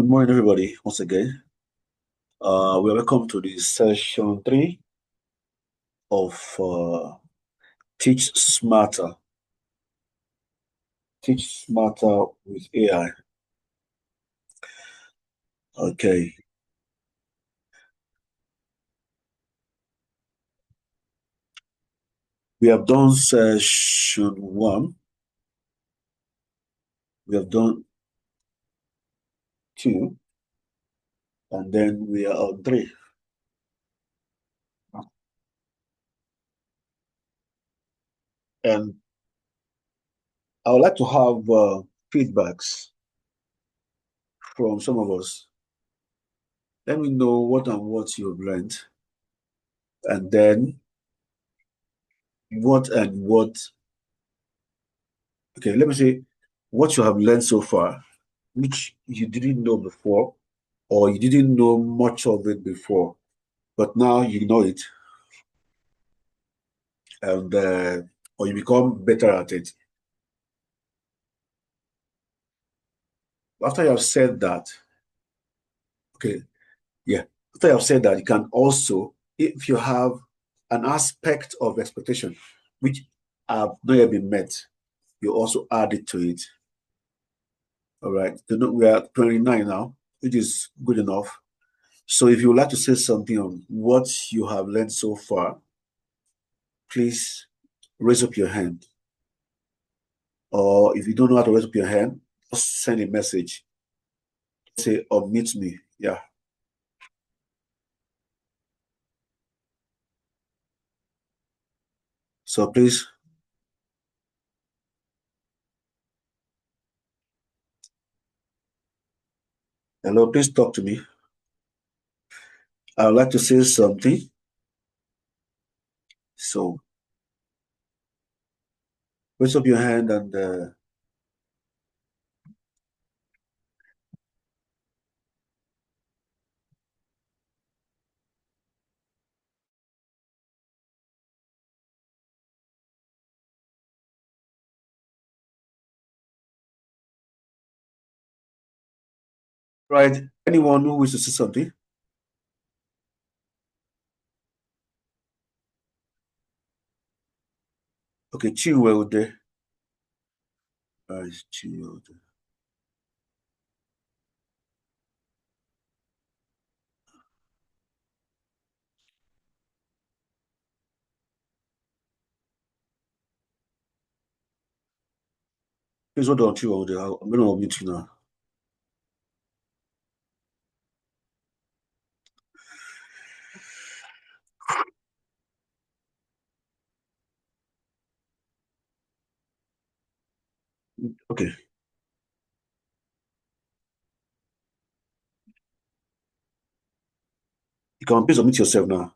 Good morning, everybody, once again. We are welcome to the session 3 of Teach Smarter. Teach Smarter with AI. Okay. We have done session 1. We have done 2. And then we are on 3. And I would like to have feedbacks from some of us. Let me know what and what you've learned. And then what and what. Okay, let me say what you have learned so far, which you didn't know before, or you didn't know much of it before, but now you know it, and or you become better at it. After you have said that, okay, yeah, after you have said that, you can also, if you have an aspect of expectation which have not yet been met, you also add it to it. All right, we are 29 now, which is good enough. So if you would like to say something on what you have learned so far, please raise up your hand. Or if you don't know how to raise up your hand, just send a message. Say, unmute me. Yeah. So please. Hello, please talk to me. I would like to say something. So raise up your hand and right. Anyone who wishes to say something? Okay, Chinweude. Chinweude. Please hold on, Chinweude. I'm going to unmute you now. Okay. You can please unmute yourself now.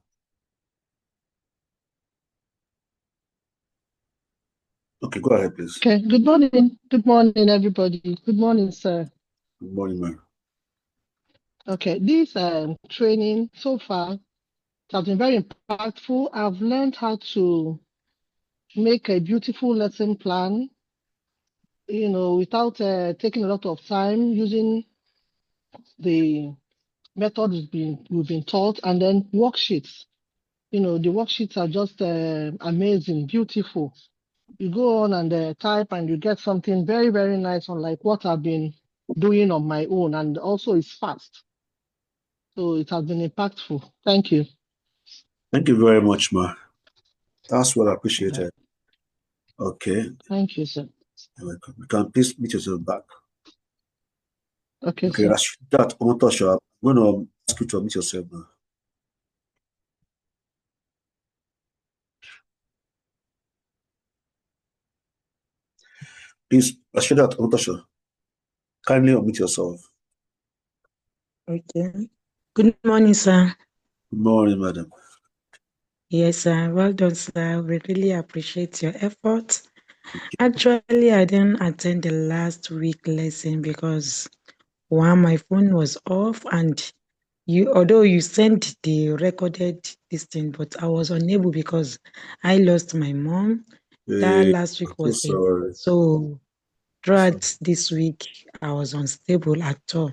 Okay, go ahead, please. Okay, good morning. Good morning, everybody. Good morning, sir. Good morning, ma'am. Okay, this training so far has been very impactful. I've learned how to make a beautiful lesson plan, without taking a lot of time, using the method we've been taught, and then worksheets. The worksheets are just amazing, beautiful. You go on and type and you get something very, very nice, unlike what I've been doing on my own, and also it's fast. So it has been impactful. Thank you. Thank you very much, ma. That's what I appreciated. Okay. Thank you, sir. You're welcome. You can please meet yourself back. Okay, Okay, sir. that Omotosho, I'm going to ask you to meet yourself now. Please, Rashida Omotosho, kindly unmute yourself. Okay. Good morning, sir. Good morning, madam. Yes, sir. Well done, sir. We really appreciate your effort. Actually, I didn't attend the last week lesson because my phone was off, and although you sent the recorded this thing, but I was unable because I lost my mom. That last week I'm so was sorry. so throughout this week, I was unstable at all.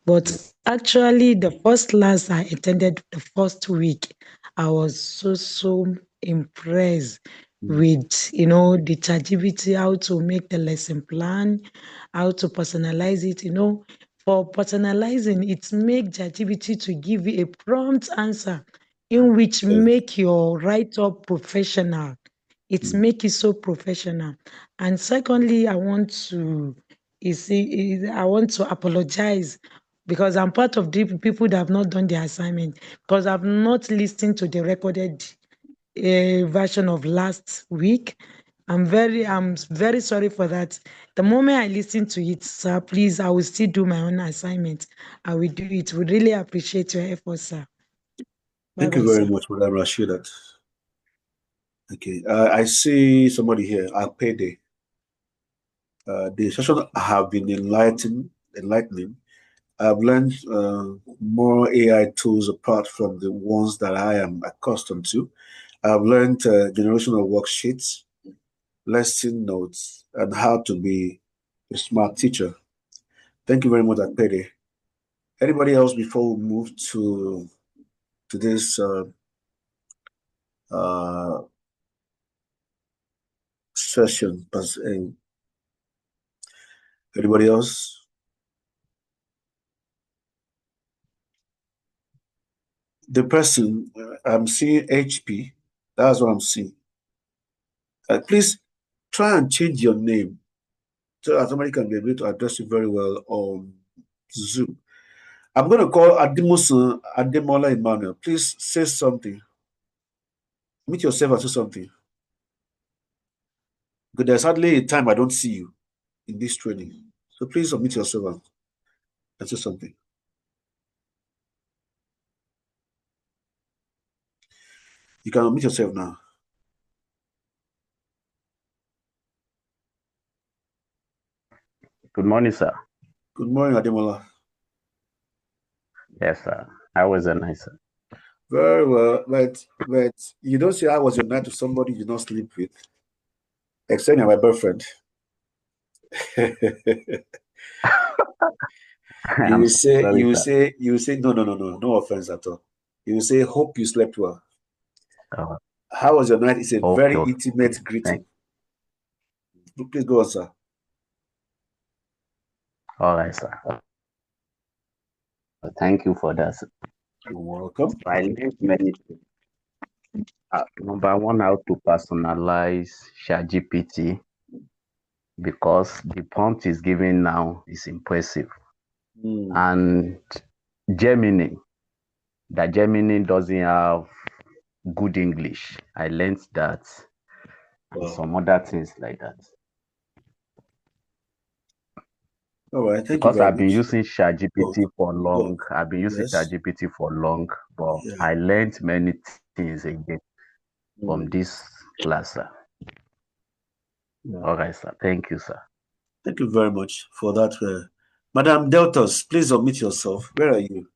But actually, the first class I attended the first week, I was so impressed with, the ChatGPT, how to make the lesson plan, how to personalize it. For personalizing, it make ChatGPT to give you a prompt answer in which make your write-up professional. It make it so professional. And secondly, I want to apologize because I'm part of the people that have not done the assignment because I've not listened to the recorded version of last week. I'm very sorry for that. The moment I listen to it, sir, please, I will still do my own assignment. I will do it. We really appreciate your effort, sir. Thank you very much, Madam Rashidat. Okay, I see somebody here. Alpede. The session have been enlightening. I've learned more AI tools apart from the ones that I am accustomed to. I've learned generation of worksheets, lesson notes, and how to be a smart teacher. Thank you very much, Akpede. Anybody else before we move to this session? Anybody else? The person, I'm seeing HP. That's what I'm seeing. Please try and change your name so that somebody can be able to address you very well on Zoom. I'm going to call Ademola Emmanuel. Please say something. Meet yourself and say something. Because there's hardly a time I don't see you in this training. So please unmute yourself and say something. You can unmute yourself now. Good morning, sir. Good morning, Ademola. Yes, sir. How was the night, sir? Very well, but you don't say how was your night to somebody you don't sleep with, except you're my boyfriend. You will say no offense at all. You will say hope you slept well. How was your night? It's a very intimate greeting. Please go on, sir. All right, sir. Thank you for that, sir. You're welcome. I learned many things. Number one, how to personalize ChatGPT because the prompt is given now is impressive. And Gemini doesn't have good English. I learned that and some other things like that. All right, thank because you very I've been much. using ChatGPT for long. I've been using ChatGPT for long, but I learned many things again from this class, sir. All right, sir. Thank you, sir. Thank you very much for that. Madam Deltas, please unmute yourself. Where are you?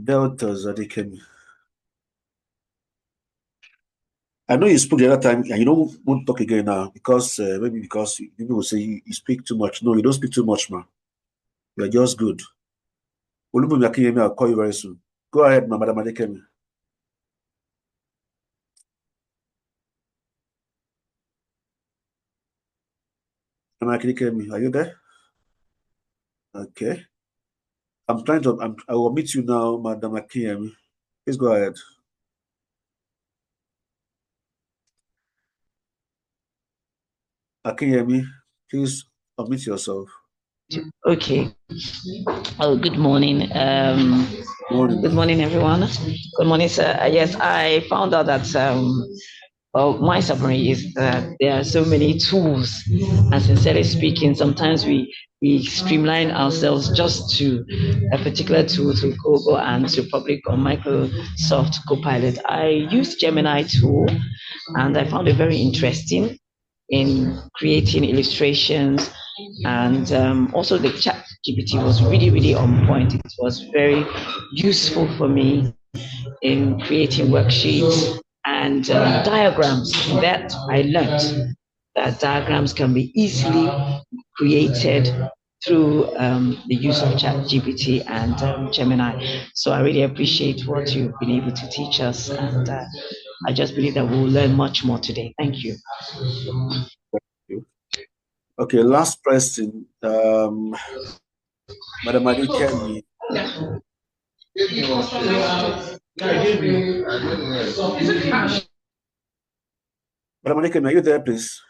Deltas, Adikemi. I know you spoke the other time, and you don't want to talk again now because maybe because people will say you speak too much. No, you don't speak too much, man. You're just good. I'll call you very soon. Go ahead, Madam Adikemi. Madam Adikemi, are you there? Okay. I will meet you now, Madam Adikemi. Please go ahead. Akiyemi, please unmute yourself. Okay. Oh, good morning. Good morning, everyone. Good morning, sir. Yes, I found out that well, my summary is that there are so many tools, and sincerely speaking, sometimes we streamline ourselves just to a particular tool, to Google and to Public or Microsoft Copilot. I used Gemini tool, and I found it very interesting in creating illustrations, and also the ChatGPT was really on point. It was very useful for me in creating worksheets and diagrams that I learned. that diagrams can be easily created through the use of ChatGPT and Gemini. So I really appreciate what you've been able to teach us, and I just believe that we'll learn much more today. Thank you. Okay, last question. Madam Adikemi. Madam Adikemi, are you there, please?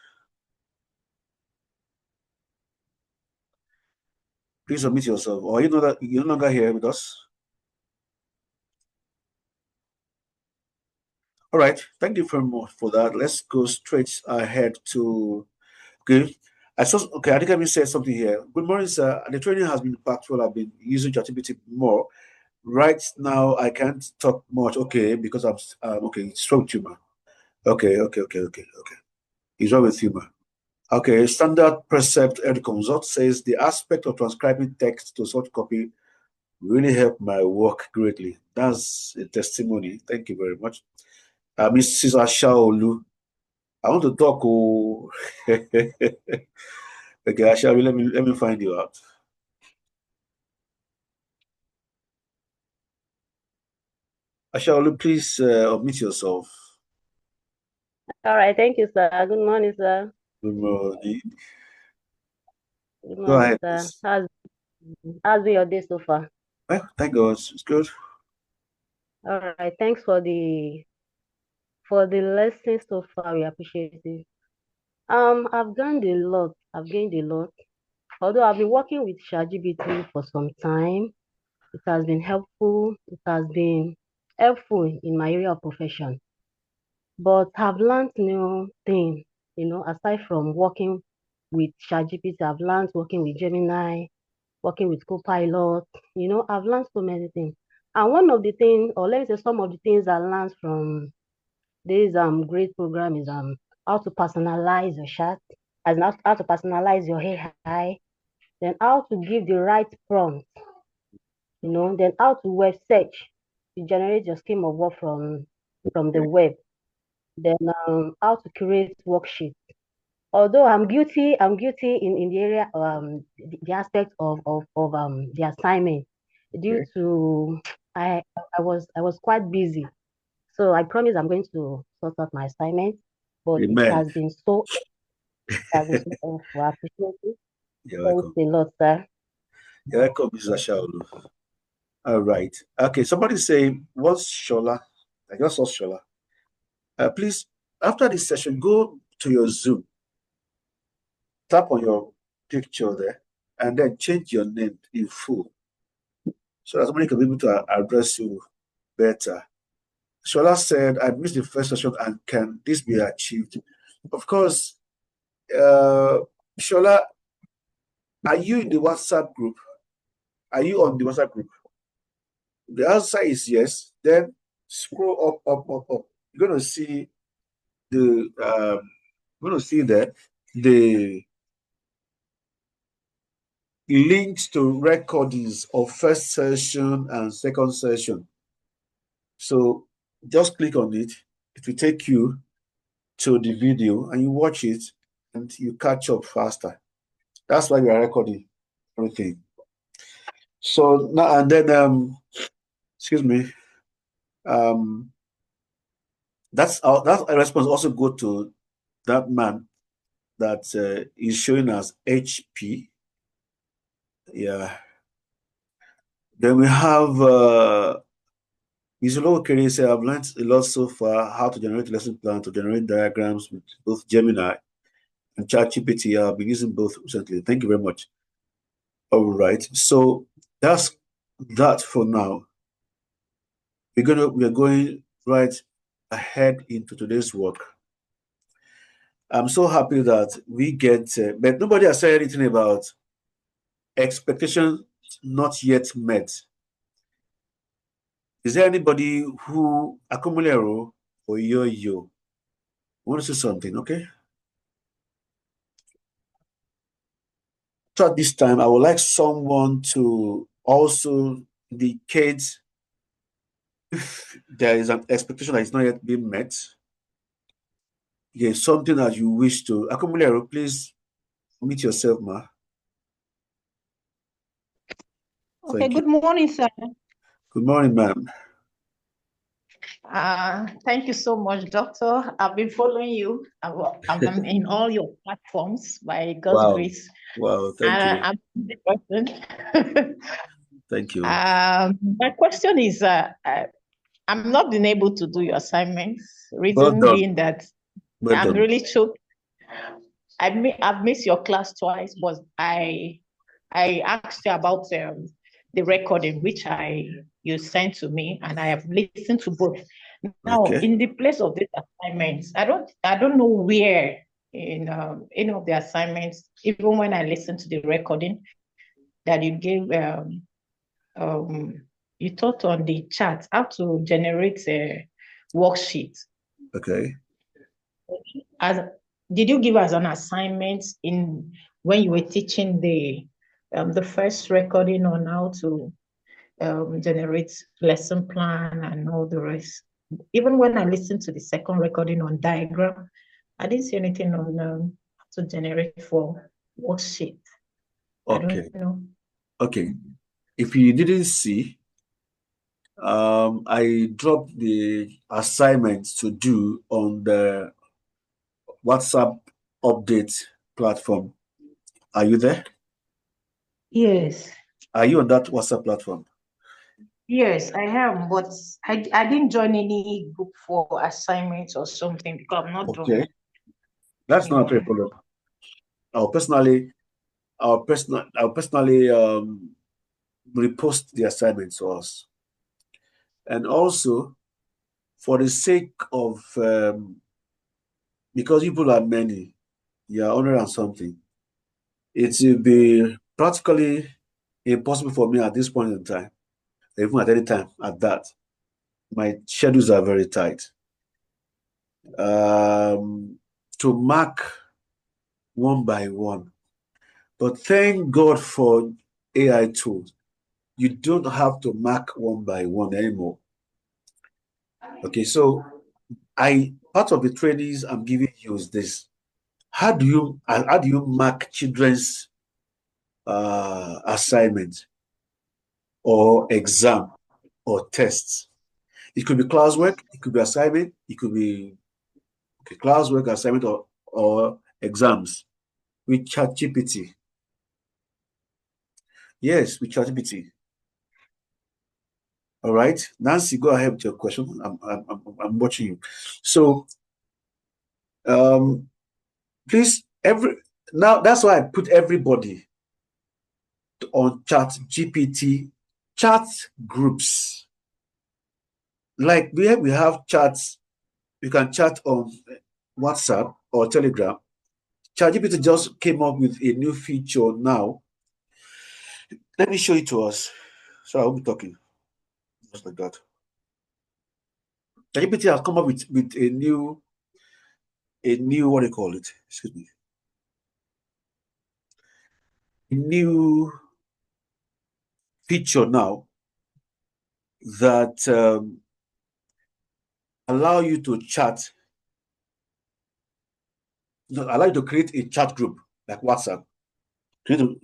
Please unmute yourself. Or you know that you're no longer here with us? All right, thank you very much for that. Let's go straight ahead to, okay. Adikemi said something here. Good morning, sir. The training has been impactful. I've been using ChatGPT more. Right now, I can't talk much. Okay, because I'm okay. It's wrong tumor. Okay. It's wrong with humor. Okay, Standard Precept Ed Consult says the aspect of transcribing text to soft copy really helped my work greatly. That's a testimony. Thank you very much. Mrs. Ashaolu, I want to talk. Oh, okay, Ashaolu, let me find you out. Ashaolu, please unmute yourself. All right, thank you, sir. Good morning, sir. Good morning. Good morning, sir. How's been your day so far? Well, thank God, it's good. All right, thanks for the lesson so far. We appreciate it. I've gained a lot. Although I've been working with ChatGPT for some time, it has been helpful. It has been helpful in my area of profession. But I've learned new things, aside from working with ChatGPT, I've learned working with Gemini, working with Copilot. I've learned so many things. And one of the things, or let me say some of the things I learned from this great program is how to personalize your chat, as how to personalize your AI, then how to give the right prompt, then how to web search to generate your scheme of work from the web, then how to create worksheets. Although I'm guilty in the area the aspect of the assignment due to I was quite busy. So I promise I'm going to sort out my assignment, but Amen. it has been so helpful. I appreciate it. Thanks a lot, sir. You're welcome, Mrs. Ashaolu. All right. Okay, somebody say, what's Shola? I just saw Shola. Please, after this session, go to your Zoom, tap on your picture there, and then change your name in full so that somebody can be able to address you better. Shola said, I missed the first session, and can this be achieved? Of course, Shola, are you in the WhatsApp group? Are you on the WhatsApp group? The answer is yes. Then scroll up. You're going to see the links to recordings of first session and second session. So just click on it. It will take you to the video and you watch it and you catch up faster. That's why we are recording everything. So now and then, excuse me. That's a response also go to that man that is showing us HP. Yeah. Then we have Isolo Kere say, I've learned a lot so far how to generate lesson plan, to generate diagrams with both Gemini and ChatGPT. I've been using both recently. Thank you very much. All right. So that's that for now. We're going right ahead into today's work. I'm so happy that we get, but nobody has said anything about expectations not yet met. Is there anybody who Akumulero or Yo want to say something? Okay. So at this time, I would like someone to also indicate if there is an expectation that is not yet being met. something that you wish to. Akumulero, please meet yourself, ma. Okay, good morning, sir. Good morning, ma'am. Thank you so much, Doctor. I've been following you. I'm in all your platforms by God's grace. Wow, thank you. I'm the person. Thank you. My question is, I'm not been able to do your assignments. Reason being that I'm really choked. I've missed your class twice, but I asked you about the recording which you sent to me, and I have listened to both. Now, in the place of these assignments, I don't know where in any of the assignments, even when I listened to the recording that you gave, you taught on the chat how to generate a worksheet. Okay. Did you give us an assignment when you were teaching the first recording on how to generate lesson plan and all the rest? Even when I listened to the second recording on diagram, I didn't see anything on how to generate for worksheet. Okay. I don't know. Okay. If you didn't see, I dropped the assignments to do on the WhatsApp update platform. Are you there? Yes. Are you on that WhatsApp platform? Yes, I am, but I didn't join any group for assignments or something because I'm not doing. Okay. That's not a problem. I'll personally repost the assignments to us. And also, for the sake of because people are many, you are 100 and something, it will be practically impossible for me at this point in time, even at any time at that. My schedules are very tight. To mark one by one. But thank God for AI tools. You don't have to mark one by one anymore. Okay, so part of the trainings I'm giving you is this. How do you mark children's assignment or exam or tests? It could be classwork, it could be assignment, it could be classwork, assignment, or exams with ChatGPT. Yes, with ChatGPT. All right, Nancy, go ahead with your question. I'm watching you. So, please, now that's why I put everybody on ChatGPT chat groups. Like we have chats, you can chat on WhatsApp or Telegram. ChatGPT just came up with a new feature now. Let me show it to us. So I will be talking just like that. ChatGPT has come up with a new what do you call it? Excuse me. A new feature now that allow you to chat. Allow you to create a chat group like WhatsApp. Create what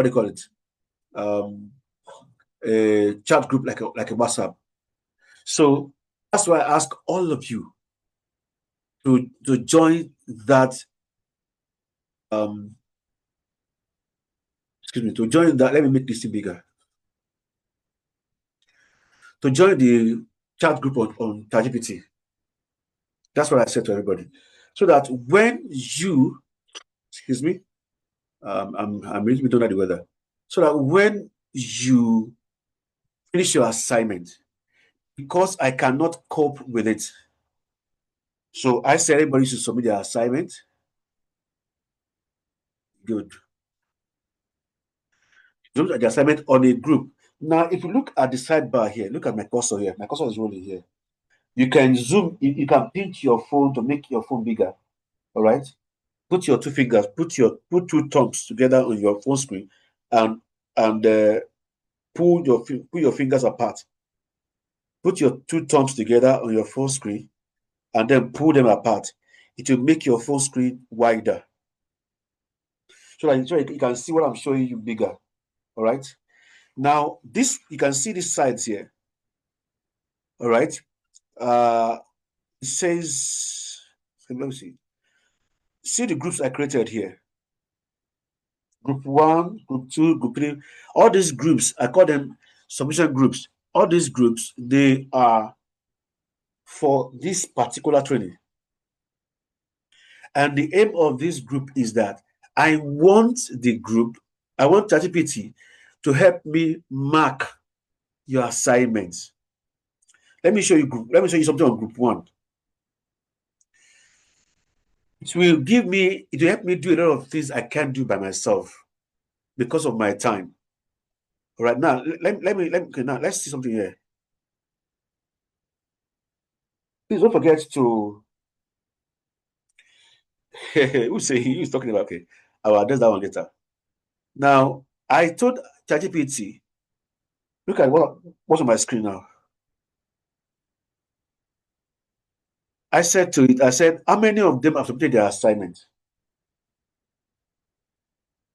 do you call it? A chat group like a WhatsApp. So that's why I ask all of you to join that. Excuse me. To join that. Let me make this thing bigger. To join the chat group on ChatGPT. That's what I said to everybody. So that when you, excuse me, I'm really bit under the weather. So that when you finish your assignment, because I cannot cope with it, so I said everybody should submit their assignment. Good. Look at the assignment on a group. Now, if you look at the sidebar here, look at my cursor here. My cursor is rolling here. You can zoom. You can pinch your phone to make your phone bigger. All right. Put your two fingers. Put two thumbs together on your phone screen, and pull your fingers apart. Put your two thumbs together on your phone screen, and then pull them apart. It will make your phone screen wider. So that you can see what I'm showing you bigger. All right. Now, this, you can see these sides here. All right. It says, let me see. See the groups I created here. Group 1, Group 2, Group 3. All these groups, I call them submission groups. All these groups, they are for this particular training. And the aim of this group is that I want ChatGPT to help me mark your assignments. Let me show you something on Group 1. It will help me do a lot of things I can't do by myself because of my time. All right, now let's see something here. Please don't forget to who's talking about? Okay, I will address that one later. Now, I told ChatGPT, look at what's on my screen now. I said to it, how many of them have submitted their assignment?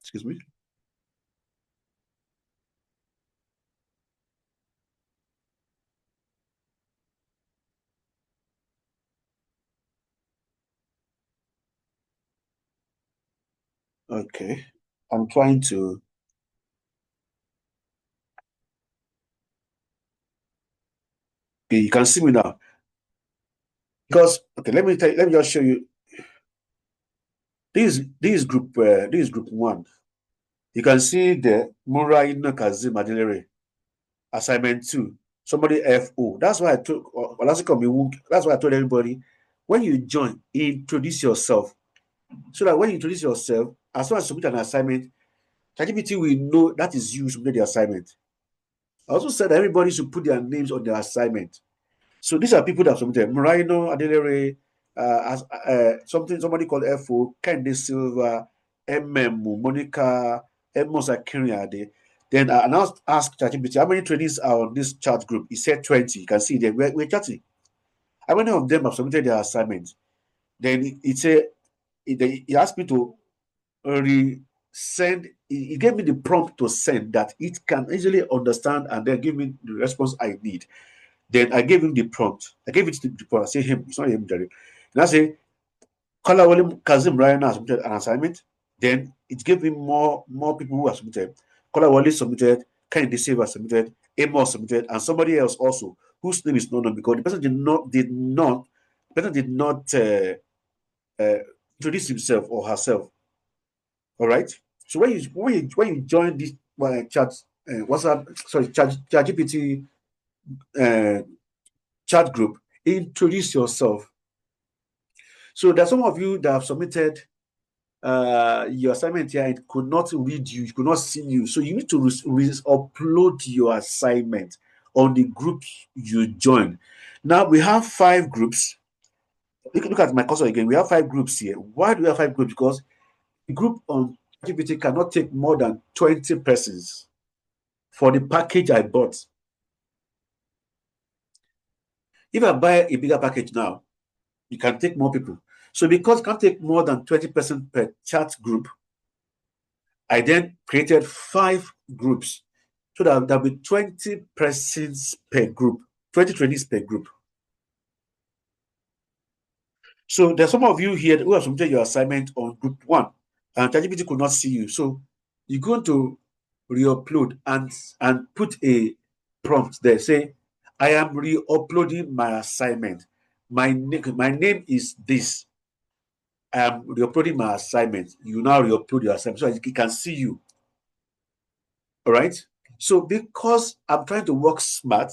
Excuse me. Okay, I'm trying to. Okay, you can see me now. Because let me just show you. This group 1. You can see the Muraino Kazim Adelere assignment 2. Somebody FO. That's why I took. That's why I told everybody, when you join, introduce yourself. So that when you introduce yourself, as soon as you submit an assignment, ChatGPT will know that is you submitted the assignment. I also said that everybody should put their names on their assignment. So these are people that have submitted. Muraino Adelere, somebody called FO, Kende Silva, Monica, Emos Akiriade. Then I now asked ChatGPT, how many trainees are on this chat group? He said 20. You can see there. We're chatting. How many of them have submitted their assignment? Then he asked me to resend. He gave me the prompt to send that it can easily understand and then give me the response I need. Then I gave him the prompt. I gave it to the prompt. I say him, it's not him, Jerry. And I say, Kolawole Kazim Ryan has submitted an assignment. Then it gave him more people who have submitted. Kolawole submitted, Kennedy Silva submitted, Amos submitted, and somebody else also whose name is not known because the person did not introduce himself or herself. All right. So when you join this ChatGPT chat group, introduce yourself. So there's some of you that have submitted your assignment here and could not read you, could not see you. So you need to upload your assignment on the group you join. Now we have 5 groups. Look at my cursor again. We have 5 groups here. Why do we have 5 groups? Because the group on GPT cannot take more than 20 persons for the package I bought. If I buy a bigger package now, you can take more people. So because you can't take more than 20% per chat group, I then created 5 groups so that there'll be 20 persons per group, 20 trainees per group. So there's some of you here who have submitted your assignment on group 1 and ChatGPT could not see you. So you're going to re-upload and put a prompt there. Say, I am re-uploading my assignment. My name is this. I am re-uploading my assignment. You now re-upload your assignment so it can see you. All right. So because I'm trying to work smart,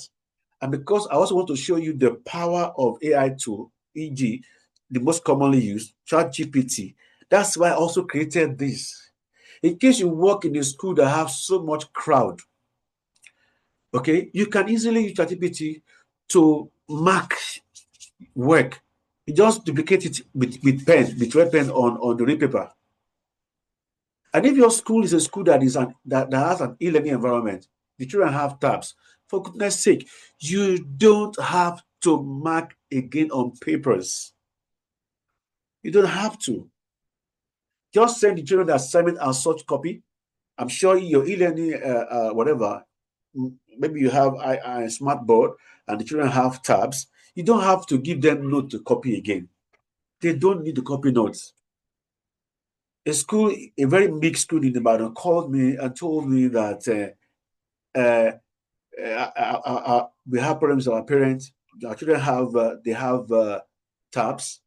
and because I also want to show you the power of AI tool, e.g., the most commonly used, ChatGPT. That's why I also created this. In case you work in a school that have so much crowd, okay, you can easily use ChatGPT to mark work. You just duplicate it with red pen on the real paper. And if your school is a school that has an e-learning environment, the children have tabs. For goodness sake, you don't have to mark again on papers. You don't have to. Just send the children the assignment and such copy. I'm sure your e-learning, whatever, maybe you have a smart board and the children have tabs. You don't have to give them note to copy again. They don't need to copy notes. A school, a very big school in Ibadan, called me and told me that we have problems with our parents. Our children have they have tabs,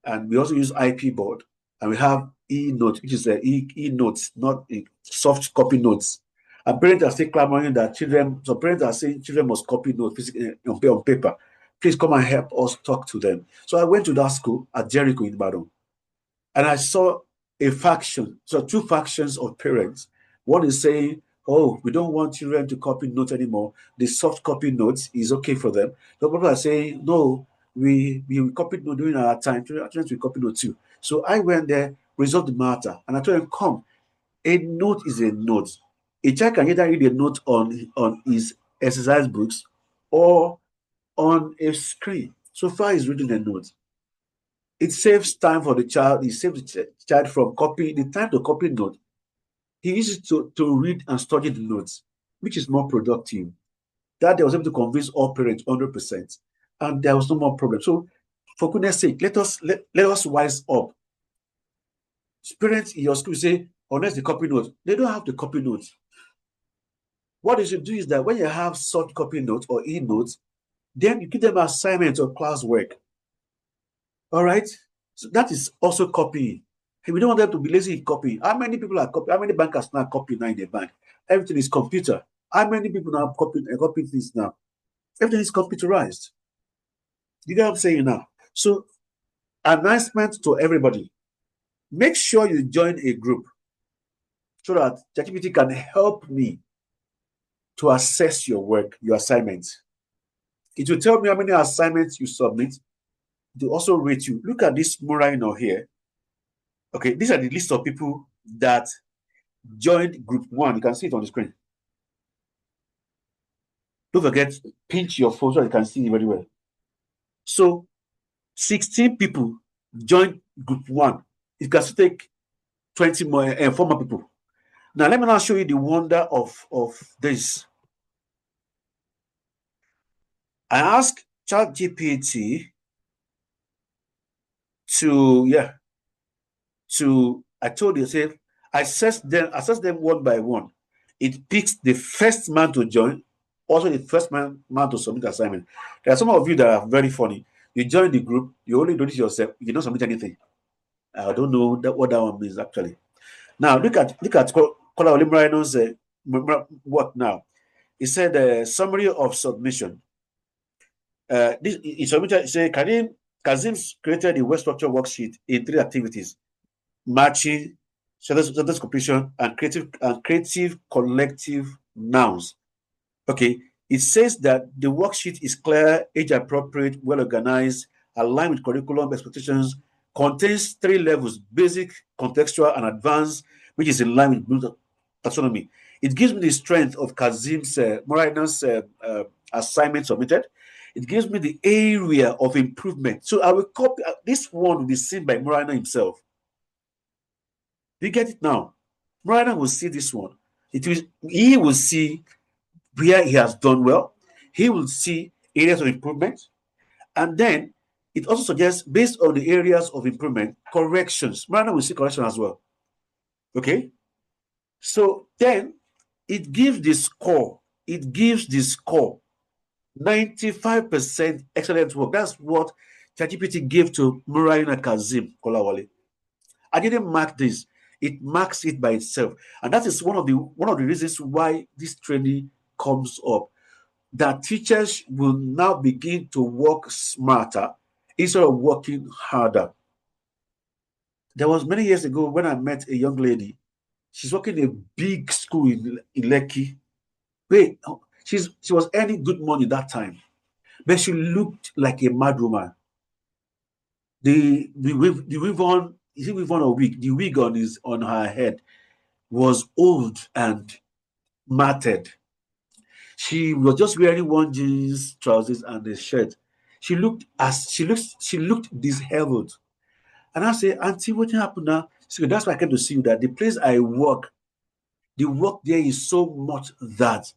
and we also use IP board, and we have e-note, which is e-notes, not soft copy notes. And parents are still clamoring that children. So parents are saying children must copy notes physically on paper. Please come and help us talk to them. So I went to that school at Jericho in Ibadan, and I saw a faction. So two factions of parents. One is saying, oh, we don't want children to copy notes anymore. The soft copy notes is okay for them. The people are saying, no, we copied notes during our time. Children will copy notes too. So I went there, resolved the matter, and I told them, come, a note is a note. A child can either read a note on his exercise books or on a screen. So far, he's reading a note. It saves time for the child. It saves the child from copying. The time to copy note, he uses to read and study the notes, which is more productive. That they was able to convince all parents 100%, and there was no more problem. So, for goodness sake, let us wise up. Parents in your school say, unless they copy notes, they don't have to copy notes. What you should do is that when you have soft copy notes or e-notes, then you give them assignments or classwork. All right? So that is also copying. Hey, we don't want them to be lazy in copying. How many people are copying? How many bankers now copy now in the bank? Everything is computer. How many people now copy things now? Everything is computerized. You get what I'm saying now? So, announcement to everybody. Make sure you join a group so that ChatGPT can help me to assess your work, your assignments. It will tell me how many assignments you submit. It will also rate you. Look at this Morino here. Okay, these are the list of people that joined group 1. You can see it on the screen. Don't forget, pinch your phone so you can see it very well. So, 16 people joined group 1. You can still take 20 more former people. Now, let me now show you the wonder of this. I asked ChatGPT I told you, I assess them one by one. It picks the first man to join, also the first man to submit assignment. There are some of you that are very funny. You join the group, you only do it yourself, you don't submit anything. I don't know what that one means actually. Now look at Kola Olimrano's work now. He said summary of submission. This he submitted. Say Kazim created a web structure worksheet in 3 activities: matching, sentence completion, and creative collective nouns. Okay, it says that the worksheet is clear, age appropriate, well organized, aligned with curriculum expectations, contains 3 levels: basic, contextual, and advanced, which is in line with Bloom's taxonomy. It gives me the strength of Kazim's Morino's assignment submitted. It gives me the area of improvement. So I will copy this one will be seen by Morino himself. You get it now? Morino will see this one. He will see where he has done well. He will see areas of improvement. And then it also suggests, based on the areas of improvement, corrections. Morino will see correction as well. Okay? So then it gives the score. It gives the score. 95% excellent work. That's what ChatGPT gave to Morino Kazim Kolawole. I didn't mark this. It marks it by itself. And that is one of the reasons why this training comes up. That teachers will now begin to work smarter instead of working harder. There was many years ago when I met a young lady. She's working in a big school in Lekki. She was earning good money that time, but she looked like a mad woman. The wig on, is it wig on or wig? The wig on her head was old and matted. She was just wearing one jeans, trousers, and a shirt. She looked disheveled. And I say, Auntie, what happened now? She said, that's why I came to see you, that the place I work, the work there is so much that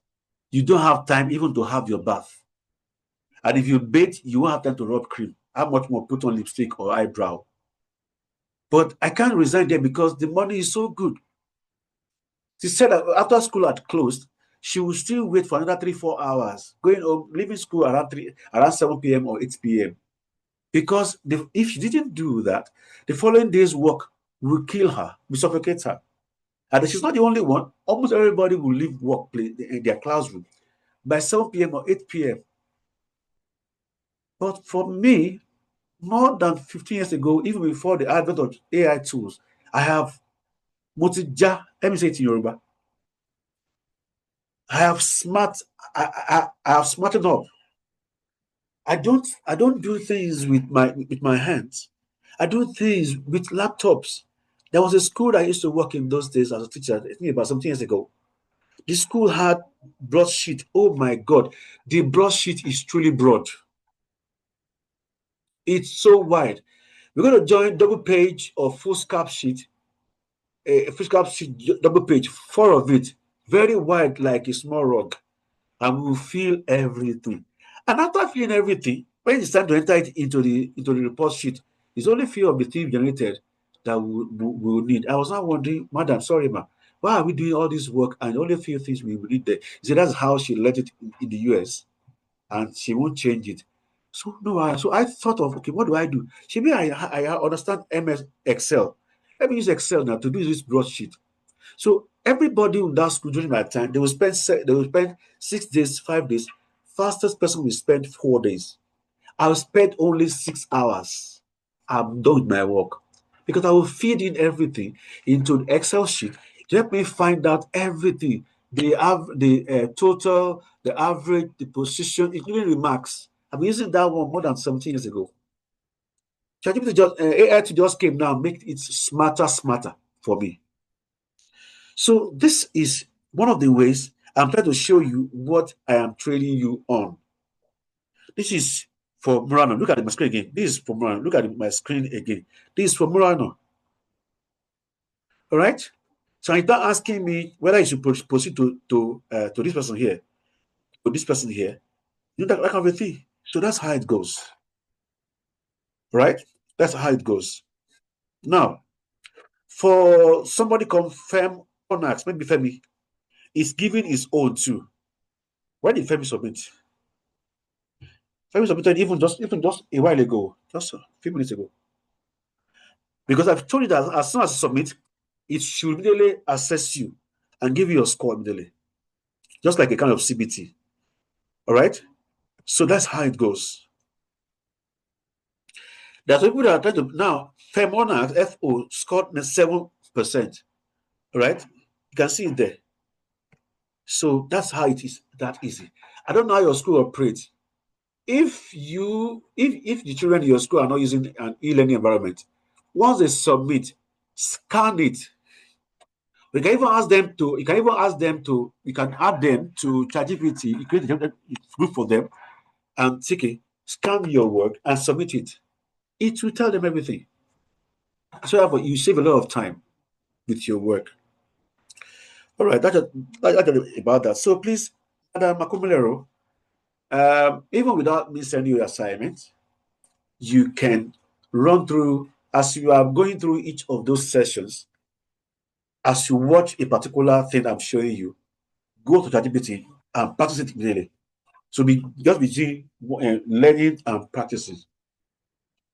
you don't have time even to have your bath. And if you bathe, you won't have time to rub cream. How much more put on lipstick or eyebrow? But I can't resign there because the money is so good. She said that after school had closed, she would still wait for another 3-4 hours, going home, leaving school around 7 p.m. or 8 p.m. Because if she didn't do that, the following day's work will kill her, will suffocate her. And she's not the only one. Almost everybody will leave workplace in their classroom by 7 p.m. or 8 p.m. But for me, more than 15 years ago, even before the advent of AI tools, I have motija, let me say it in Yoruba. I have smartened up. I don't do things with my hands. I do things with laptops. There was a school I used to work in those days as a teacher, I think about 17 years ago. The school had broadsheet. Oh my God, the broadsheet is truly broad. It's so wide. We're going to join double page or foolscap sheet, a foolscap sheet double page, 4 of it, very wide like a small rug, and we'll feel everything. And after feeling everything, when it's time to enter it into the report sheet, it's only few of the things generated that we'll need. I was now wondering, Madam, sorry, ma, why are we doing all this work and only a few things we will need there? She said that's how she led it in the US, and she won't change it. So no, so I thought of, okay, what do I do? She mean I understand MS Excel. Let me use Excel now to do this broadsheet. So everybody in that school during my time, they will spend 6 days, 5 days. Fastest person will spend 4 days. I'll spend only 6 hours. I'm done with my work because I will feed in everything into the Excel sheet to help me find out everything. The total, the average, the position, including remarks. I'm using that one more than 17 years ago. ChatGPT AI just came now, make it smarter for me. So this is one of the ways I'm trying to show you what I am training you on. This is for Murano. Look at my screen again. This is for Murano. Look at my screen again. This is for Murano. All right. So it's not asking me whether I should proceed to this person here, to this person here. You know that kind of a thing. So that's how it goes. Right? That's how it goes. Now, for somebody confirm Onax, maybe Femi, is giving his own too. Why did Femi submit? Femi submitted even just a while ago, just a few minutes ago. Because I've told you that as soon as you submit, it should immediately assess you and give you your score immediately. Just like a kind of CBT. All right? So that's how it goes. There's people that are trying to now, Femona FO scored 7%. All right? You can see it there. So that's how it is that easy. I don't know how your school operates. If the children in your school are not using an e-learning environment, once they submit, scan it. You can even ask them to, you can add them to ChatGPT, you create a group for them, and scan your work and submit it. It will tell them everything. So you save a lot of time with your work. All right, that's about that. So please, Madam Makumilero, even without me sending you assignments, you can run through, as you are going through each of those sessions, as you watch a particular thing I'm showing you, go to ChatGPT and practice it immediately. So just between learning and practicing.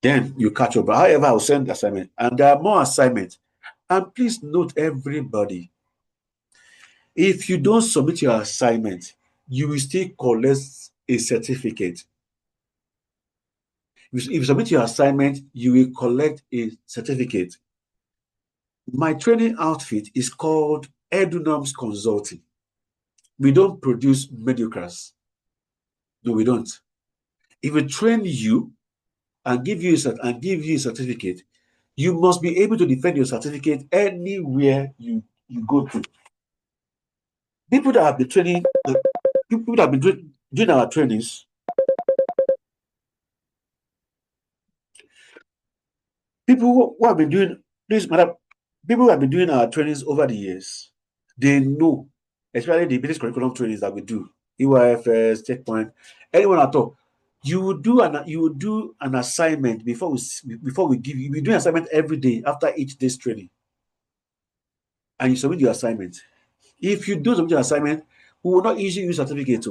Then you catch up. However, I'll send assignment. And there are more assignments. And please note, everybody, if you don't submit your assignment, you will still collect a certificate. If you submit your assignment, you will collect a certificate. My training outfit is called Edunoms Consulting. We don't produce mediocres. No, we don't. If we train you and give you a certificate, you must be able to defend your certificate anywhere you go to. People that have been training, people that have been doing our trainings, People who have been doing this, madam, people who have been doing our trainings over the years, they know, especially the business curriculum trainings that we do, EYFS, Checkpoint, anyone at all. You will do an assignment before we give you. We do an assignment every day after each day's training, and you submit your assignment. If you do submit your assignment, we will not issue you certificate.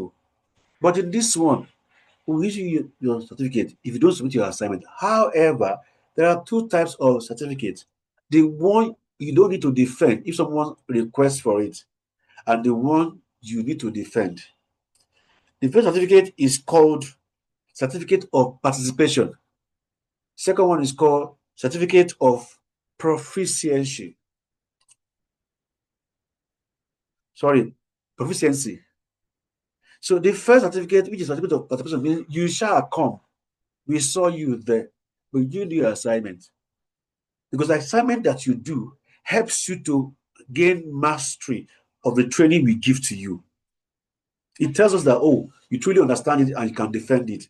But in this one, we will issue your certificate if you don't submit your assignment. However, there are two types of certificates. The one you don't need to defend if someone requests for it, and the one you need to defend. The first certificate is called Certificate of Participation. Second one is called Certificate of Proficiency. Proficiency. So the first certificate, which is Certificate of Participation, means you shall come. We saw you there, but you do your assignment. Because the assignment that you do helps you to gain mastery of the training we give to you. It tells us that, oh, you truly understand it and you can defend it.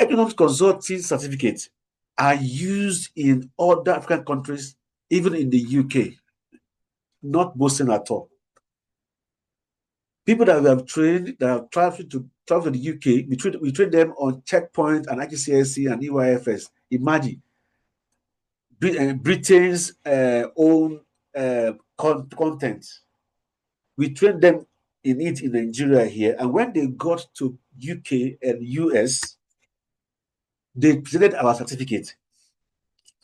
Economics consulting certificates are used in other African countries, even in the UK. Not boasting at all. People that we have trained, that have traveled to the UK, we train them on Checkpoint and IGCSE and EYFS. Imagine Britain's own content. We train them in it in Nigeria here, and when they got to UK and US, they presented our certificate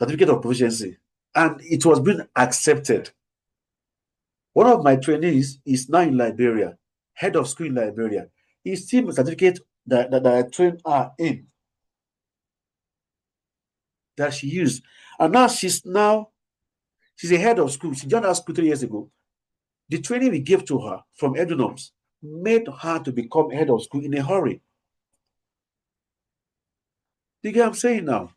of proficiency, and it was being accepted. One of my trainees is now in Liberia, head of school in Liberia. He's still a certificate that I trained her in, that she used. And now she's a head of school. She joined our school 3 years ago. The training we gave to her from Edunoms made her to become head of school in a hurry. You get what I'm saying now?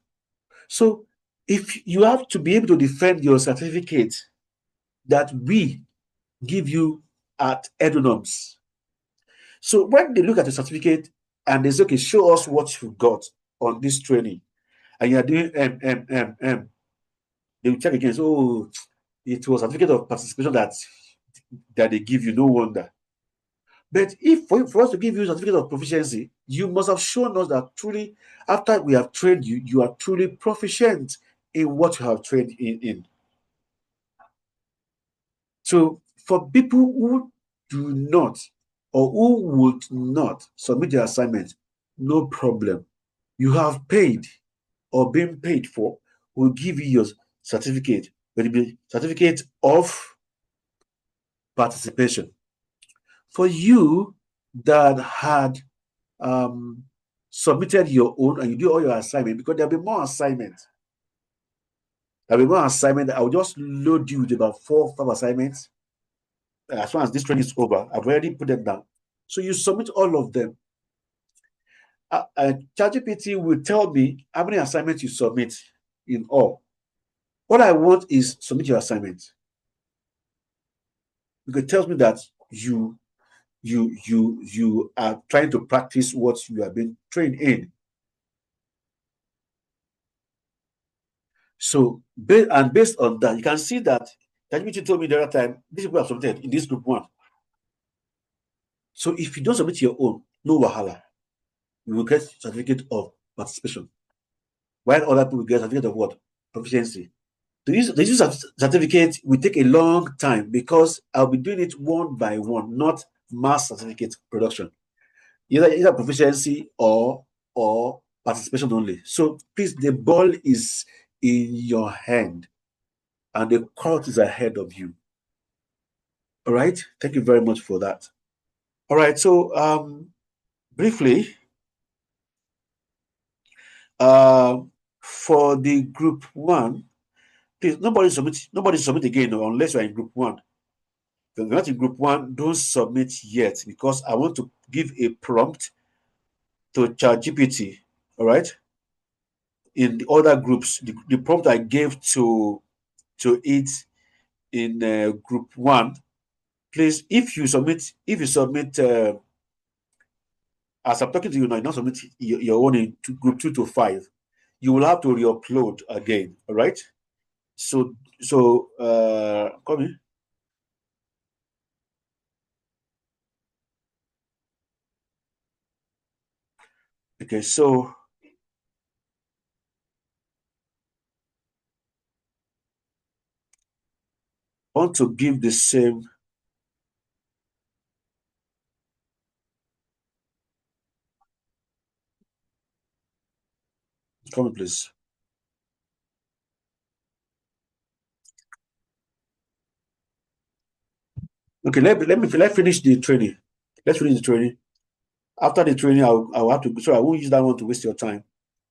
So if you have to be able to defend your certificate that we give you at Edunoms. So when they look at the certificate and they say, okay, show us what you got on this training, and you are doing they will check again. So it was a certificate of participation that they give you, no wonder. But if for us to give you a certificate of proficiency, you must have shown us that truly, after we have trained you, you are truly proficient in what you have trained in. So for people who do not or who would not submit their assignment, no problem. You have paid or been paid for, we'll give you your certificate. It will be certificate of participation. For you that had submitted your own and you do all your assignment, because there'll be more assignments. I will just load you with about 4 or 5 assignments. As soon as this training is over, I've already put them down. So you submit all of them. ChatGPT will tell me how many assignments you submit in all. What I want is submit your assignment. Because it tells me that you are trying to practice what you have been trained in. So, based on that, you can see that ChatGPT told me the other time, these people have submitted in this group 1. So if you don't submit your own, no wahala. You will get certificate of participation. While other people get certificate of what? Proficiency. The use of certificate will take a long time because I'll be doing it one by one, not mass certificate production. Either proficiency or participation only. So please, the ball is in your hand and the court is ahead of you. All right. Thank you very much for that. All right. So briefly, for the group 1, please, nobody submit again unless you're in group 1. If you're not in group 1, don't submit yet because I want to give a prompt to ChatGPT. All right. In the other groups, the prompt I gave to it in group 1, please, if you submit, as I'm talking to you now, you not submit your own in group 2 to 5. you will have to re-upload again. All right. So come in. Okay, so I want to give the same. Come on, please. Okay, let's finish the training. Let's finish the training. After the training, I'll have to. So I won't use that one to waste your time.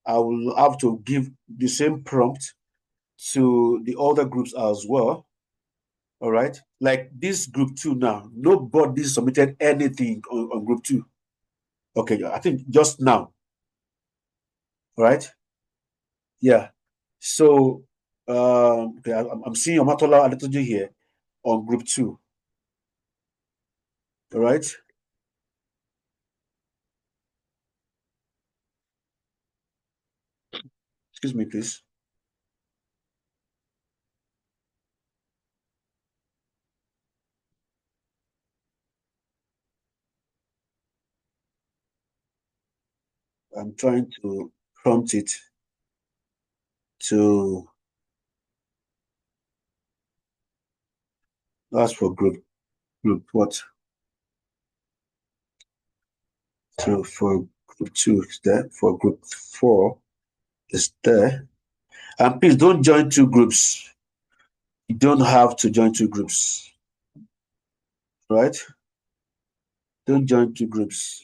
I will have to give the same prompt to the other groups as well. All right, like this group 2 now. Nobody submitted anything on group 2. Okay, I think just now. All right. Yeah. So okay, I'm seeing Omatola Adetoji here on group 2. All right. Excuse me, please. I'm trying to prompt it to ask for group what? So for group 2 is there, for group 4 is there. And please don't join 2 groups. You don't have to join 2 groups. Right? Don't join 2 groups.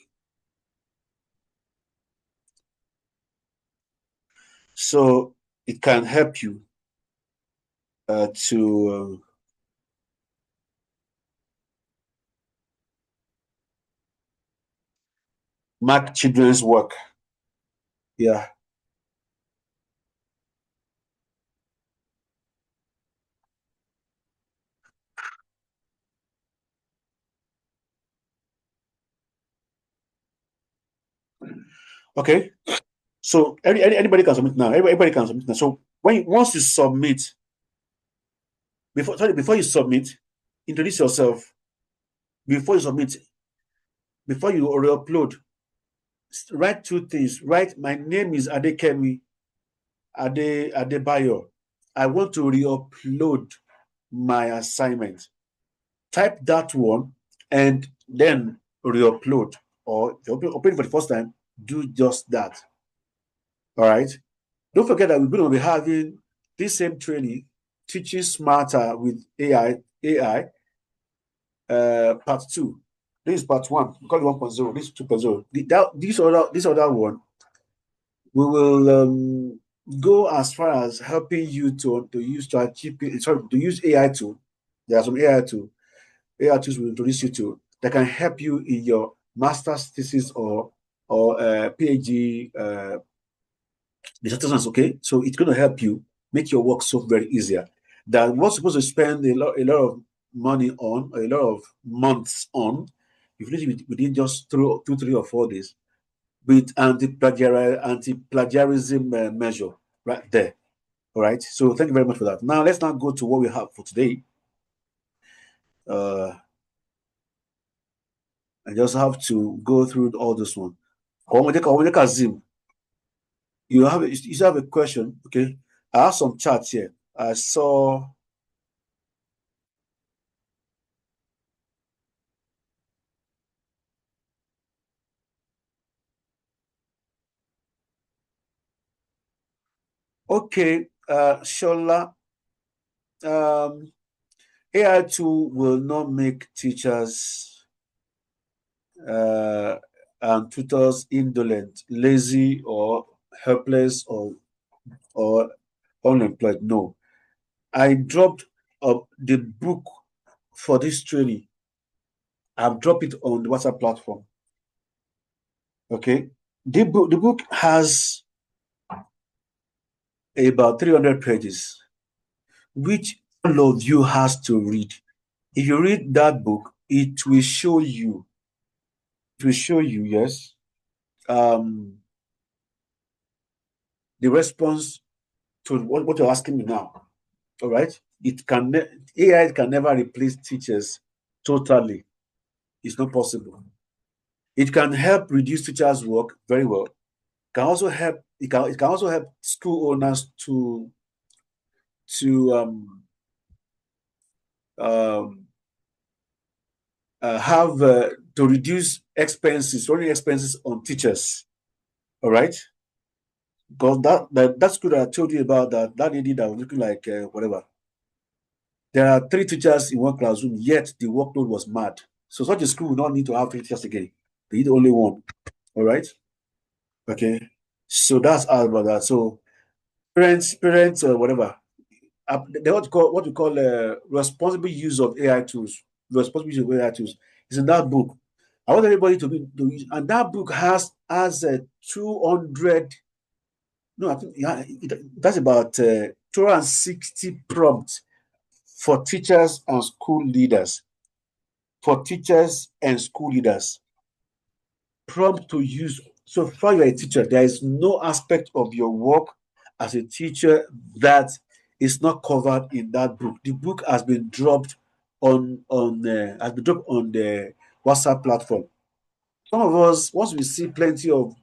So it can help you to mark children's work. Yeah. Okay. So anybody can submit now. Everybody can submit now. So once you submit, before you submit, introduce yourself. Before you submit, before you re-upload, write 2 things. Write, my name is Adekemi Adebayo. I want to re-upload my assignment. Type that one and then re-upload. Or if you're opening for the first time, do just that. All right. Don't forget that we're going to be having this same training, Teaching Smarter with AI, part 2. This is part 1. We call it 1.0. This is 2.0. This other one, we will go as far as helping you to use ChatGPT. Sorry, to use AI tool. There are some AI tools will introduce you to that can help you in your master's thesis or PhD dissertations. Okay, so it's going to help you make your work so very easier. That we're supposed to spend a lot of money on, a lot of months on, if within just 2, 3, or 4 days, with anti-plagiarism measure right there. All right. So thank you very much for that. Now let's now go to what we have for today. I just have to go through all this one. You have a question, okay? I have some charts here. I saw. Okay, Shola. AI tool will not make teachers and tutors indolent, lazy, or helpless, or unemployed. No, I dropped the book for this training. I've dropped it on the WhatsApp platform. Okay, the book has about 300 pages, which all of you has to read. If you read that book, it will show you. It will show you, yes, the response to what you're asking me now. All right, AI can never replace teachers totally. It's not possible. It can help reduce teachers' work very well. Can also help. It can also help school owners to have to reduce running expenses on teachers. All right, because that school that I told you about, that lady that was looking like whatever. There are 3 teachers in one classroom, yet the workload was mad. So such a school will not need to have 3 teachers again. They need only 1. All right. Okay. So that's all about that. So parents, whatever. They what we call responsible use of AI tools. Responsible use of AI tools is in that book. I want everybody to use, and that book has 200. No, I think that's about 260 prompts for teachers and school leaders. For teachers and school leaders, prompt to use. So far, you're a teacher. There is no aspect of your work as a teacher that is not covered in that book. The book has been dropped on the WhatsApp platform. Some of us, once we see plenty of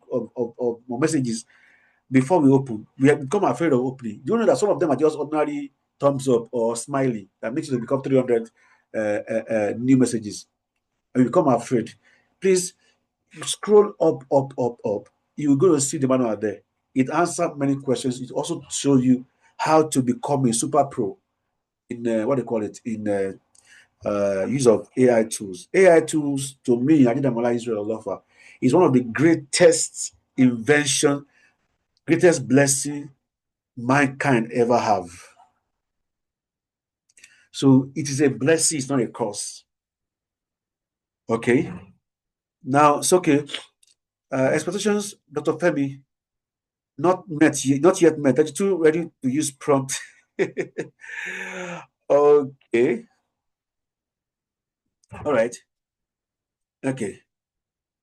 messages before we open, we have become afraid of opening. Do you know that some of them are just ordinary thumbs up or smiley that makes it become 300 new messages? And you become afraid. Please scroll up. You're going to see the manual there. It answers many questions. It also shows you how to become a super pro in what they call it in use of AI tools. AI tools, to me, Adedamola Israel Olofa, is one of the greatest invention, greatest blessing mankind ever have. So it is a blessing, it's not a curse. Okay. Now it's okay. Expectations, Dr. Femi, not yet met. 32 ready to use prompt. Okay. All right. Okay.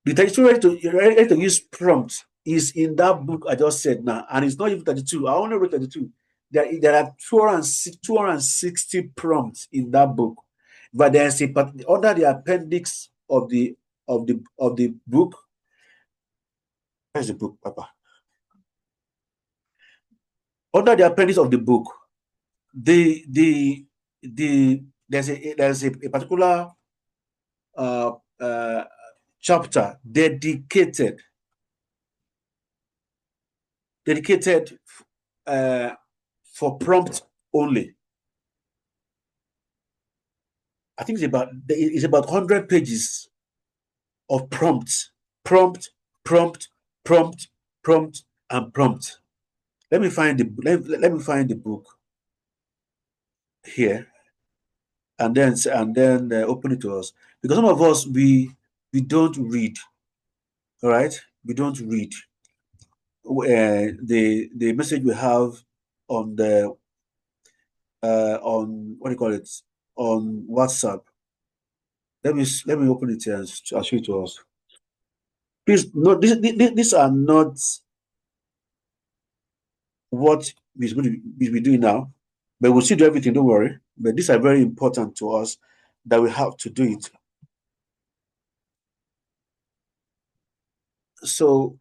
The 32 ready to use prompt is in that book I just said now, and it's not even 32. I only wrote 32. There are 260 prompts in that book, but there's under the appendix of the book. Where's the book, Papa? Under the appendix of the book, there's a particular chapter dedicated for prompt only. I think it's about 100 pages of prompt, and prompt. Let me find the book here, and then open it to us, because some of us we don't read. All right, we don't read. The message we have on the on what do you call it, on WhatsApp. Let me open it here and I'll show it to us. Please, no, these are not what we're doing now, but we'll still do everything, don't worry. But these are very important to us that we have to do it. So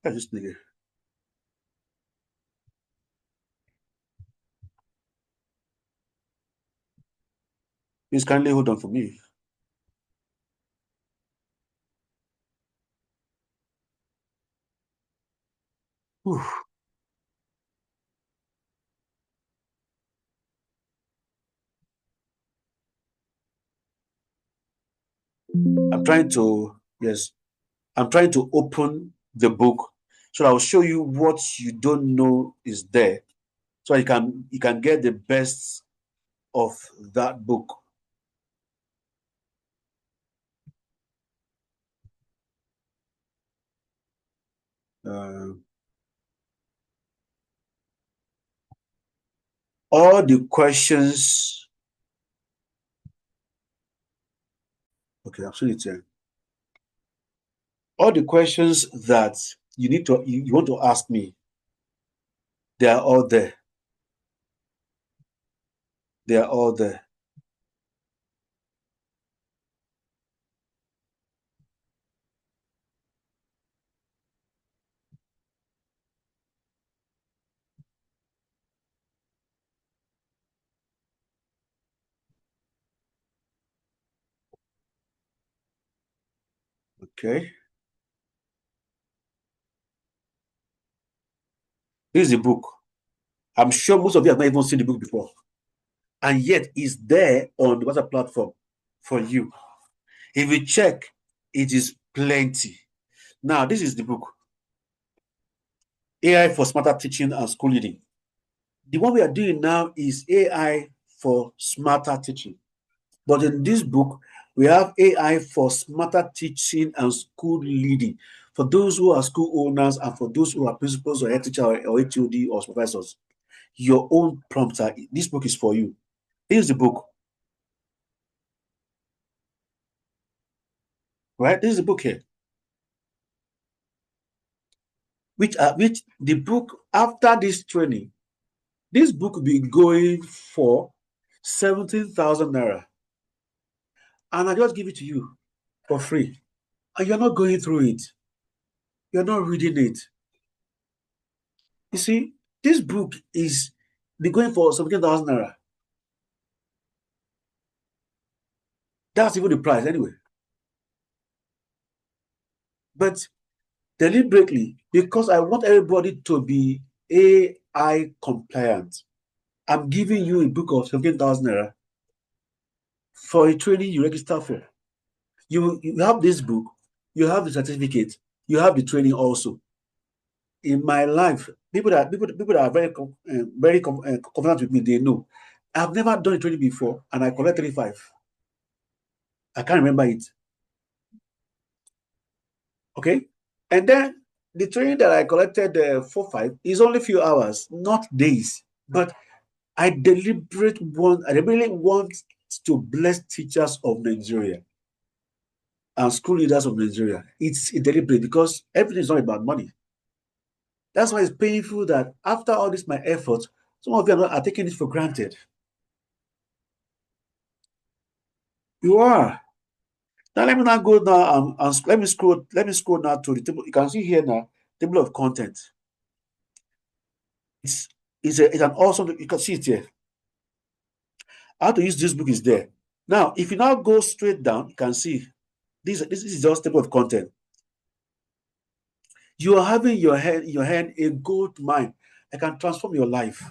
this nigga. Please kindly hold on for me. Whew. I'm trying to open the book, so I'll show you what you don't know is there, so you can get the best of that book. All the questions. Okay, I'm showing it here. all the questions that you want to ask me, they are all there. They are all there. Okay. This is the book. I'm sure most of you have not even seen the book before. And yet it's there on the WhatsApp platform for you. If you check, it is plenty. Now, this is the book. AI for Smarter Teaching and School Leading. The one we are doing now is AI for Smarter Teaching. But in this book, we have AI for Smarter Teaching and School Leading. For those who are school owners and for those who are principals or head teacher or HOD or supervisors, your own prompter. This book is for you. Here's the book. Right? This is the book here. Which the book, after this training, this book will be going for 17,000 naira. And I just give it to you for free. And you're not going through it. You're not reading it. You see, this book is going for 17,000 naira. That's even the price anyway. But deliberately, because I want everybody to be AI compliant, I'm giving you a book of 17,000 naira for a training you register for. You have this book, you have the certificate, you have the training also. In my life, people that are very confident with me, they know I've never done a training before, and I collect 35. I can't remember it. Okay, and then the training that I collected 4-5 is only a few hours, not days. But I deliberately want to bless teachers of Nigeria and school leaders of Nigeria. It's deliberate because everything is not about money. That's why it's painful that after all this, my effort, some of you are taking it for granted. You are. Now let me now go now and let me scroll now to the table. You can see here now, table of content. It's an awesome, you can see it here. How to use this book is there. Now, if you now go straight down, you can see this is just table of content. You are having in your hand a gold mine. I can transform your life.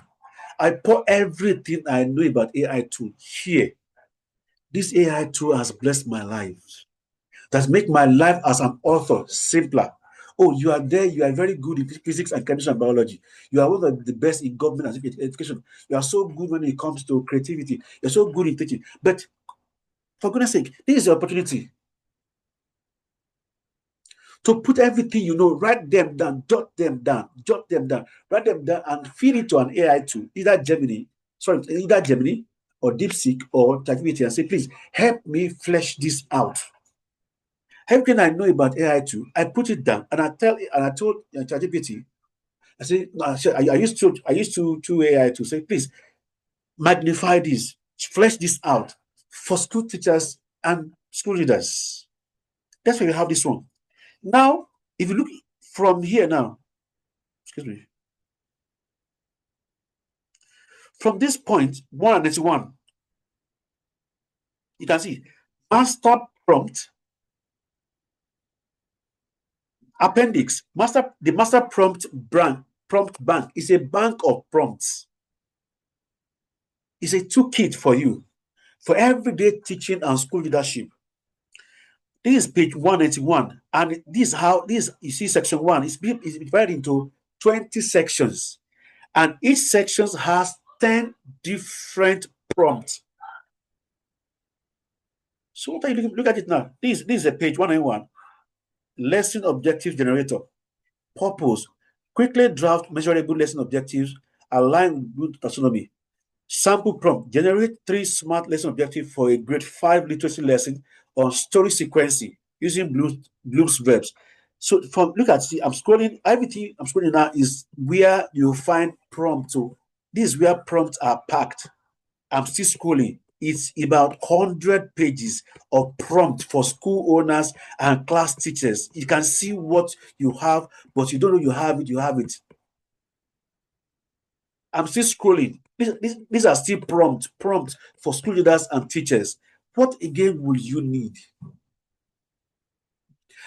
I pour everything I know about AI tool here. This AI tool has blessed my life. That's make my life as an author simpler. Oh, you are there. You are very good in physics and chemistry and biology. You are one of the best in government and education. You are so good when it comes to creativity. You're so good in teaching. But for goodness sake, this is the opportunity to put everything you know, write them down, jot them down, write them down, and feed it to an AI tool, either Gemini or DeepSeek or ChatGPT, and say, please help me flesh this out. Everything I know about AI tool, I put it down, and I told ChatGPT, I used to AI to say, please magnify this, flesh this out for school teachers and school leaders. That's why you have this one. Now, if you look from here now, excuse me, from this point, 191, you can see master prompt appendix. The master prompt bank is a bank of prompts. It's a toolkit for you for everyday teaching and school leadership. This is page 181, and you see section 1 is divided into 20 sections, and each section has 10 different prompts. So what are you look at it now? This is a page 191. Lesson objective generator. Purpose. Quickly draft measurable lesson objectives aligned with taxonomy. Sample prompt. Generate 3 smart lesson objectives for a grade 5 literacy lesson on story sequencing using Bloom's verbs. So from look at see, I'm scrolling. Everything I'm scrolling now is where you find prompt. So this is where prompts are packed. I'm still scrolling. It's about 100 pages of prompt for school owners and class teachers. You can see what you have, but you don't know you have it. You have it. I'm still scrolling. These are still prompt for school leaders and teachers. What again will you need?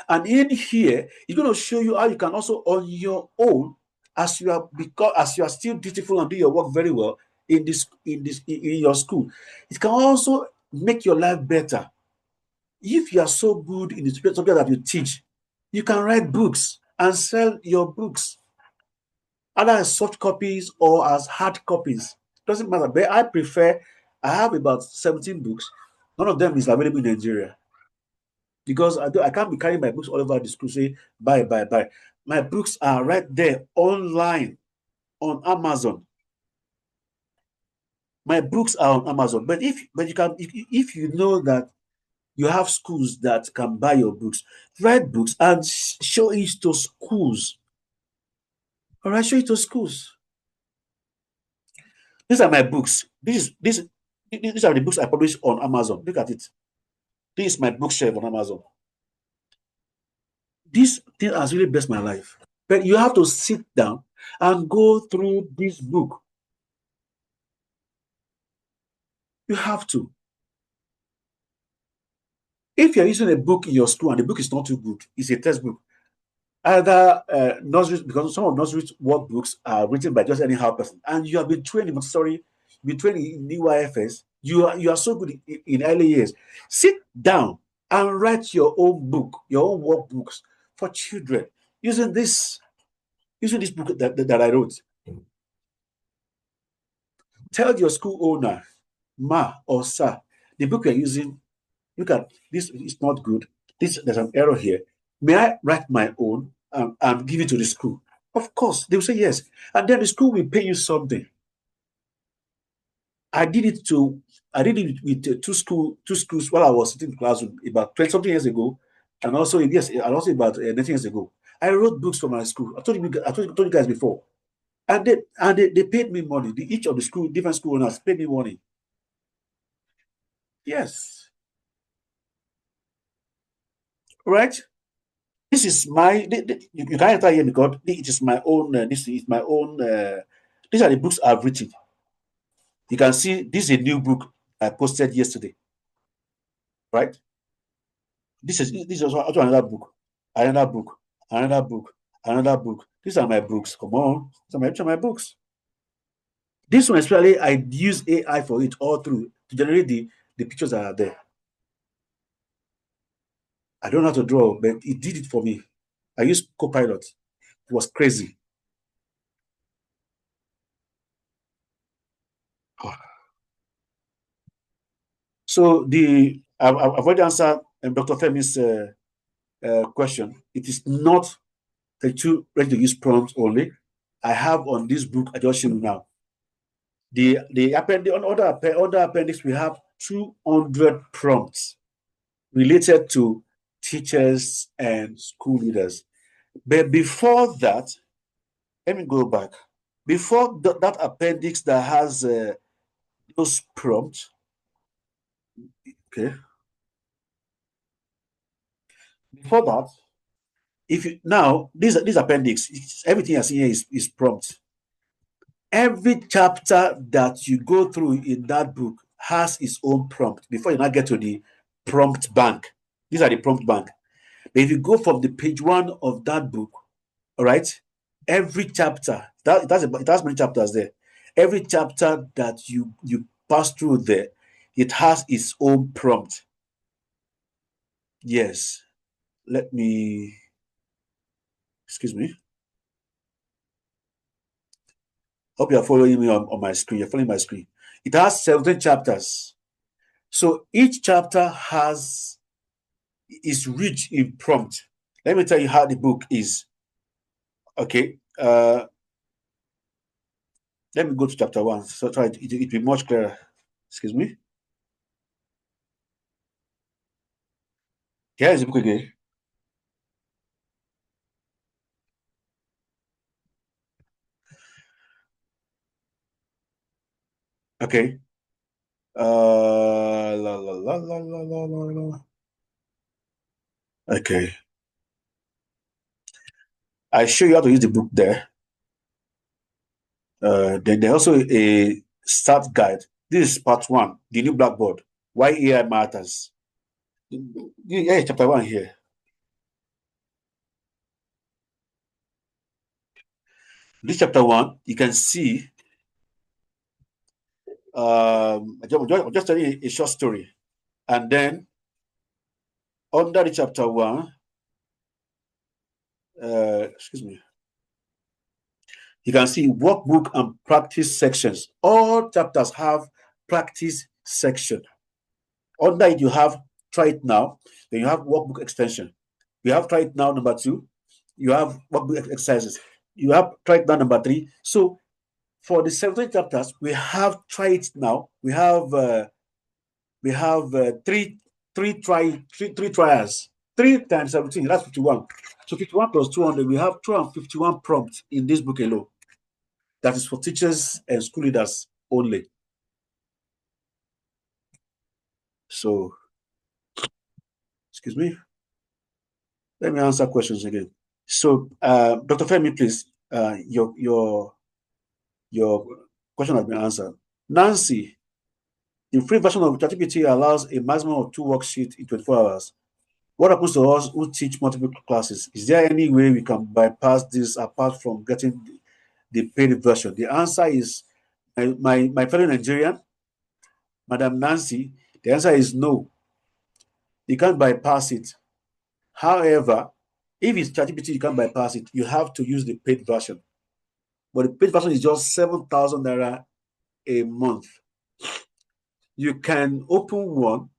And in here, it's going to show you how you can also on your own, as you are still dutiful and do your work very well in your school. It can also make your life better. If you are so good in the subject that you teach, you can write books and sell your books, either as soft copies or as hard copies. Doesn't matter. But I have about 17 books. None of them is available in Nigeria. Because I can't be carrying my books all over the school, say, buy. My books are right there online on Amazon. My books are on Amazon. But if you know that you have schools that can buy your books, write books and show it to schools. All right, show it to schools. These are my books. These are the books I publish on Amazon. Look at it. This is my bookshelf on Amazon. This thing has really blessed my life. But you have to sit down and go through this book. You have to. If you're using a book in your school and the book is not too good, it's a textbook. Either nursery, because some of nursery workbooks are written by just anyhow person, and you have been trained in Montessori, you've been trained in UIFS, you are so good in early years. Sit down and write your own book, your own workbooks for children using this book that I wrote. Tell your school owner, ma or sir, the book you're using, look at this, it's not good. There's an error here. May I write my own and give it to the school? Of course, they will say yes. And then the school will pay you something. I did it with two schools while I was sitting in the classroom about 20-something years ago, and also about 19 years ago. I wrote books for my school. I told you guys before. And they paid me money. Each of the different school owners paid me money. Yes. Right? This is my, you can't enter here because it is my own, these are the books I've written. You can see this is a new book I posted yesterday. Right? This is also another book. These are my books. Come on. These are my books. This one especially, I use AI for it all through to generate the pictures that are there. I don't know how to draw, but it did it for me. I used Copilot. It was crazy. So I've already answered Dr. Femi's question. It is not the two ready-to-use prompts only. I have on this book I just showed you now. On other appendix, we have 200 prompts related to teachers and school leaders. But before that, let me go back. Before that appendix that has those prompts, okay. Before that, this appendix, everything I see here is prompt. Every chapter that you go through in that book has its own prompt before you now get to the prompt bank. These are the prompt bank. But if you go from the page 1 of that book, all right, every chapter, it has many chapters there. Every chapter that you pass through there, it has its own prompt. Yes. Let me, excuse me. Hope you're following me on my screen. You're following my screen. It has 17 chapters. So each chapter is rich in prompt. Let me tell you how the book is. Okay. Let me go to chapter 1. So try it be much clearer. Excuse me. Here is the book again. Okay. Okay. I show you how to use the book there. Then there's also a start guide. This is part 1, the new Blackboard. Why AI matters. Yeah, chapter 1 here. This chapter 1, you can see. I'm just telling you a short story, and then under the chapter 1, excuse me, you can see workbook and practice sections. All chapters have practice section. Under it, you have try it now. Then you have workbook extension. You have try it now number 2. You have workbook exercises. You have try it now number 3. So for the 17 chapters, we have try it now. We have three trials. 3 times 17, that's 51. So 51 plus 200, we have 251 prompts in this book alone. That is for teachers and school leaders only. So, excuse me. Let me answer questions again. So, Dr. Femi, please, your question has been answered. Nancy, the free version of ChatGPT allows a maximum of 2 worksheets in 24 hours. What happens to us who teach multiple classes? Is there any way we can bypass this apart from getting the paid version? The answer is, my fellow Nigerian, Madam Nancy, the answer is no. You can't bypass it. However, if it's ChatGPT, you can't bypass it. You have to use the paid version. But the paid version is just 7,000 naira a month. You can open one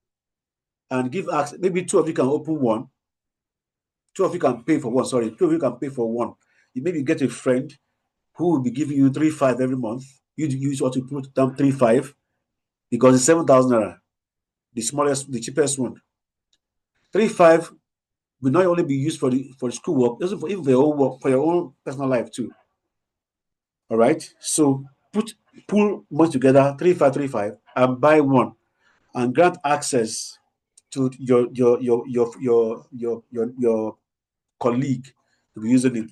and give access. Maybe 2 of you can open one. 2 of you can pay for one. Sorry, 2 of you can pay for one. You maybe get a friend who will be giving you 3,500 every month. You use what to put down 3,500 because it's 7,000 naira, the smallest, the cheapest one. 3,500 will not only be used for the school work, also for even for your own work, for your own personal life too. All right. So pull money together, 3,535, and buy one, and grant access to your colleague to be using it.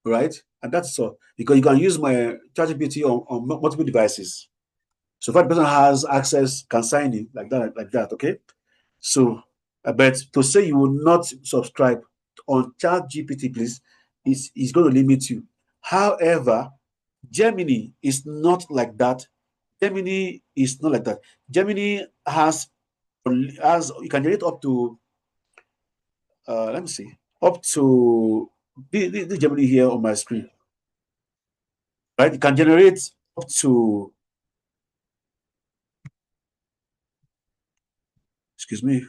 Right? And that's all. Because you can use my ChatGPT on multiple devices. So if that person has access, can sign in like that, okay? So, but to say you will not subscribe on ChatGPT, please, is going to limit you. However, Gemini is not like that. Gemini is not like that. Gemini has you can generate up to let me see, up to the Gemini here on my screen. Right? You can generate up to, excuse me,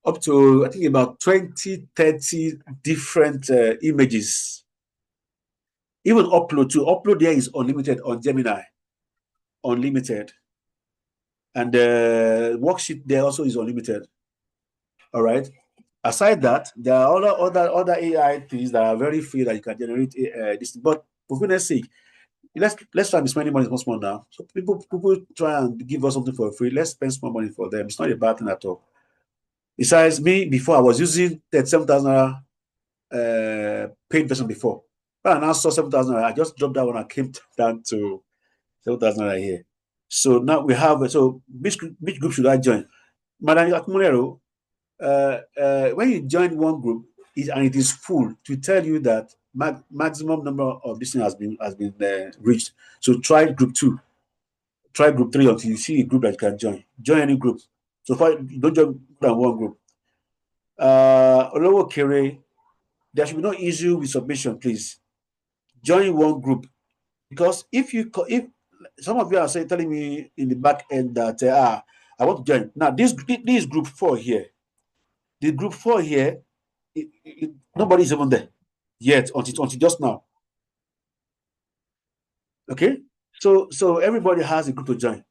up to, I think, about 20, 30 different images. Even upload too. Upload there is unlimited on Gemini. Unlimited. And the worksheet there also is unlimited. All right. Aside that, there are other AI things that are very free that you can generate this. But for goodness sake, let's try to spend money more now. So people try and give us something for free. Let's spend more money for them. It's not a bad thing at all. Besides, me before I was using 37,000 paid version before. But I now saw 7,000. I just dropped that one. I came down to 7,000 here. So now we have. So which group should I join? Madam Akumulero, when you join one group and it is full, to tell you that maximum number of this thing has been reached. So try group 2, try group 3 until you see a group that you can join. Join any group. So far, don't join more than one group. Olowo Kere, there should be no issue with submission, please. Join one group, because if some of you are telling me in the back end that I want to join now, this group 4 here, the group 4 here, nobody's even there yet until just now. Okay, so everybody has a group to join,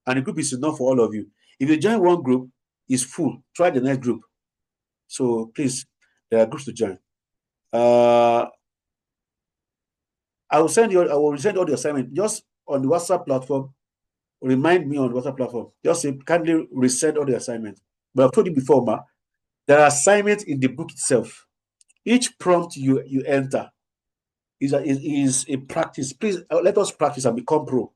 and the group is enough for all of you. If you join one group, it's full, try the next group. So please, there are groups to join. I will send all the assignment just on the WhatsApp platform. remind me on WhatsApp platform. Just say, kindly resend all the assignments. But I've told you before, Ma, there are assignments in the book itself. Each prompt you enter is a practice. Please let us practice and become pro.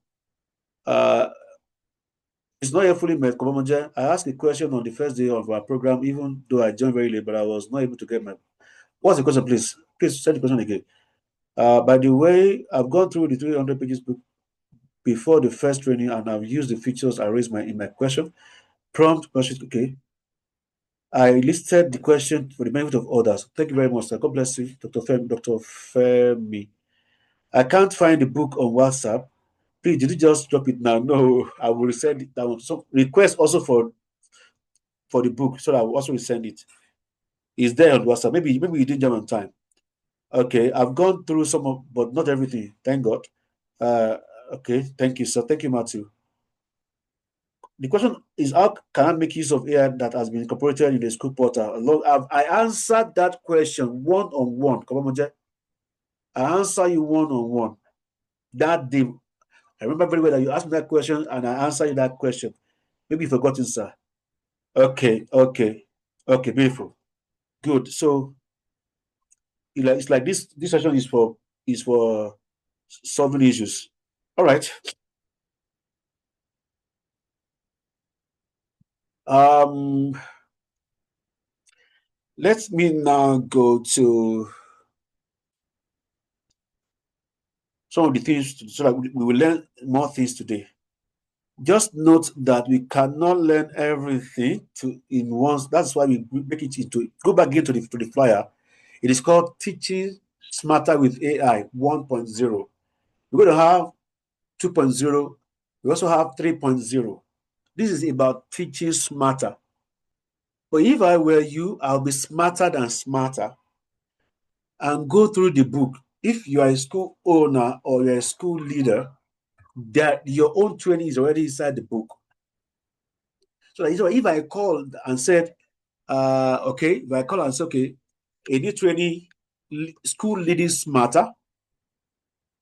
It's not yet fully met. I asked a question on the first day of our program, even though I joined very late, but I was not able to get my. What's the question, please? Please send the question again. By the way, I've gone through the 300 pages book before the first training, and I've used the features I raised in my question. Prompt question, okay. I listed the question for the benefit of others. Thank you very much, sir. God bless you, Dr. Femi. I can't find the book on WhatsApp. Please, did you just drop it now? No, I will send it down. So request also for the book, so I will also send it. It's there on WhatsApp. Maybe you didn't jump on time. Okay, I've gone through some of, but not everything. Thank God. Okay, thank you, sir. Thank you, Matthew. The question is, how can I make use of AI that has been incorporated in the school portal? I answered that question one-on-one. I answer you one-on-one. That day, I remember very well that you asked me that question and I answered you that question. Maybe you've forgotten, sir. Okay, beautiful. Good. So it's like this session is for solving issues. All right. Let me now go to some of the things so that we will learn more things today. Just note that we cannot learn everything in once. That's why we make it into go back again to the flyer. It is called Teaching Smarter with AI 1.0. We're going to have 2.0. We also have 3.0. This is about teaching smarter. But if I were you, I'll be smarter than smarter and go through the book. If you are a school owner or you're a school leader, that your own training is already inside the book. So if I called and said, okay, a new training, school leading smarter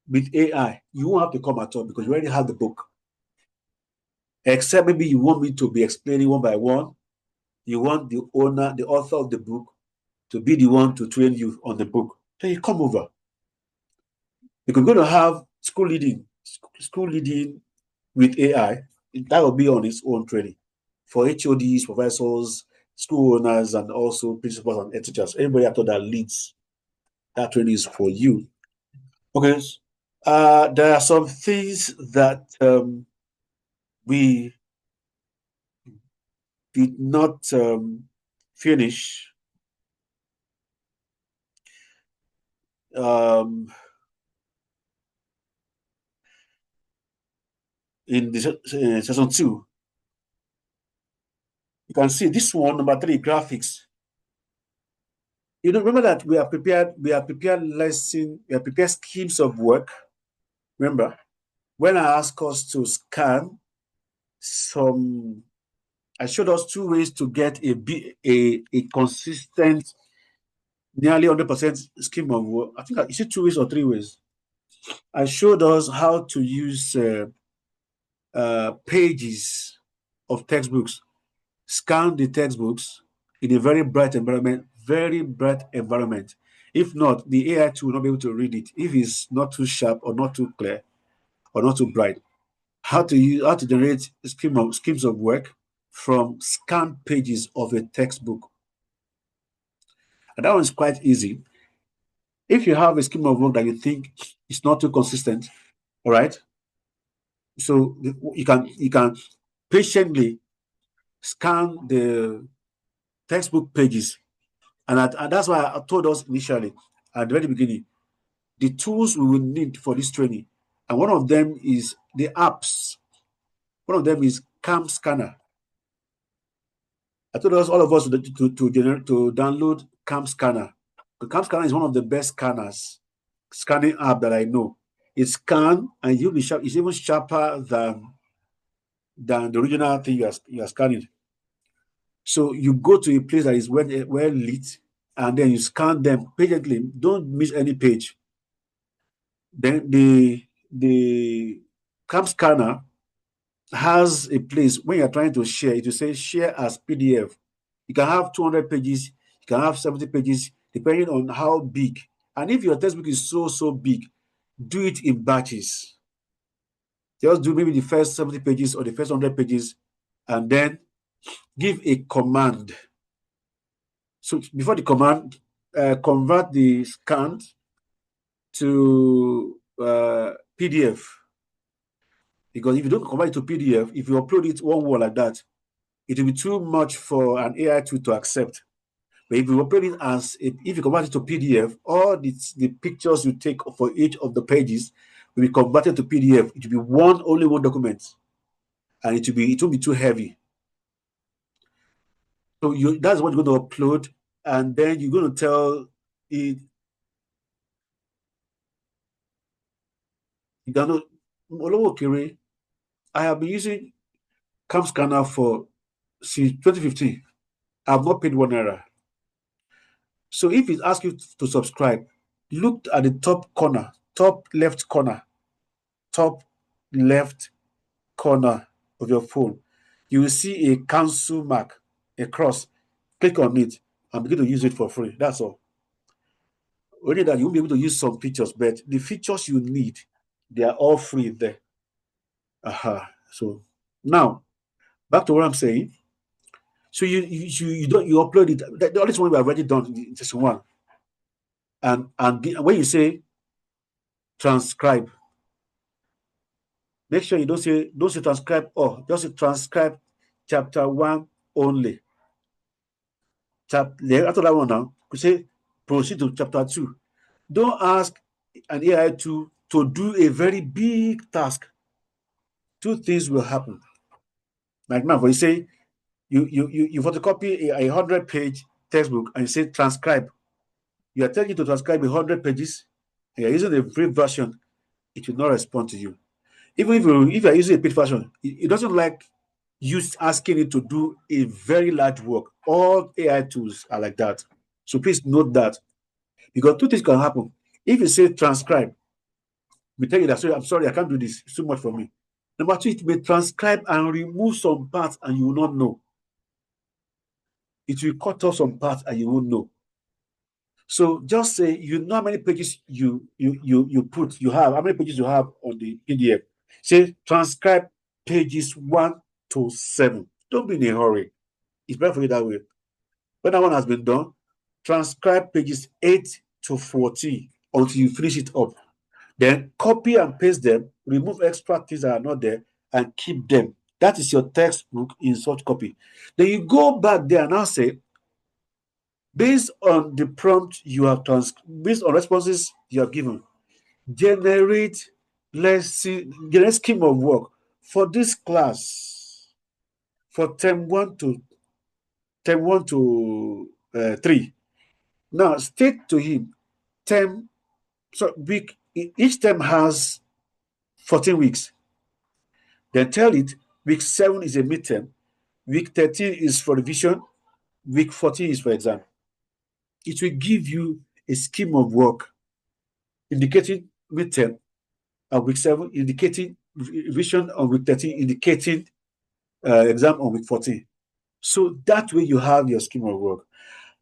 with AI, you won't have to come at all because you already have the book. Except maybe you want me to be explaining one by one. You want the author of the book, to be the one to train you on the book. Then you come over. Because we're going to have school leading with AI. That will be on its own training for HODs, professors, school owners, and also principals and head teachers. Everybody after that leads, that training is for you. Okay. There are some things that we did not finish. In the session 2. You can see this one, number 3, graphics. You know, remember that we are prepared schemes of work. Remember, when I asked us to scan I showed us 2 ways to get a consistent, nearly 100% scheme of work. I think I see 2 ways or 3 ways. I showed us how to use pages of textbooks, scan the textbooks in a very bright environment. If not, the AI tool will not be able to read it if it's not too sharp or not too clear or not too bright. How to generate schemes of work from scanned pages of a textbook. And that one's quite easy. If you have a scheme of work that you think is not too consistent, all right, so you can patiently scan the textbook pages, and that's why I told us initially at the very beginning the tools we will need for this training, and one of them is the apps. One of them is Cam Scanner. I told us all of us to download Cam Scanner. The Cam Scanner is one of the best scanning app that I know. It's scan and you'll be sharp. It's even sharper than the original thing you are scanning. So you go to a place that is well lit, and then you scan them patiently. Don't miss any page. Then the Cam Scanner has a place when you're trying to share. It will say share as PDF. You can have 200 pages, you can have 70 pages, depending on how big. And if your textbook is so big, do it in batches. Just do maybe the first 70 pages or the first 100 pages, and then give a command. So before the command, convert the scanned to PDF. Because if you don't convert it to PDF, if you upload it one word like that, it will be too much for an AI tool to accept. But if you upload it as, if you convert it to PDF, all the pictures you take for each of the pages will be converted to PDF. It will be only one document, and it won't be too heavy. So that's what you're going to upload, and then you're going to tell it. I have been using Cam Scanner since 2015. I have not paid £1. So if it asks you to subscribe, look at the top left corner of your phone. You will see a cancel mark, a cross. Click on it and begin to use it for free. That's all. Only that you won't be able to use some features, but the features you need, they are all free there. So now, back to what I'm saying. So you upload it. The only one we have already done in session 1. And when you say transcribe, make sure you don't say transcribe or just say transcribe chapter 1 only. After that one now, you say proceed to chapter 2. Don't ask an AI to do a very big task. 2 things will happen. Like now, when you say you photocopy a 100-page textbook and you say transcribe, you are telling you to transcribe 100 pages, and you're using the free version, it will not respond to you. Even if you're using a paid version, it doesn't like you asking it to do a very large work. All AI tools are like that. So please note that, because 2 things can happen. If you say transcribe, we tell you that, sorry, I'm sorry, I can't do this. It's too much for me. Number 2, it may transcribe and remove some parts and you will not know. It will cut off some parts and you won't know. So just say you know how many pages you have, how many pages you have on the PDF. Say transcribe pages 1 to 7. Don't be in a hurry. It's better for you that way. When that one has been done, transcribe pages 8 to 14 until you finish it up. Then copy and paste them, remove extra things that are not there, and keep them. That is your textbook in soft copy. Then you go back there and now say, based on the prompt you have based on responses you have given, generate scheme of work for this class for term 1 to 3. Now state to him each term has 14 weeks. Then tell it week 7 is a midterm, week 13 is for revision, week 14 is for exam. It will give you a scheme of work indicating midterm, and week 7 indicating revision, on week 13 indicating exam on week 14. So that way you have your scheme of work.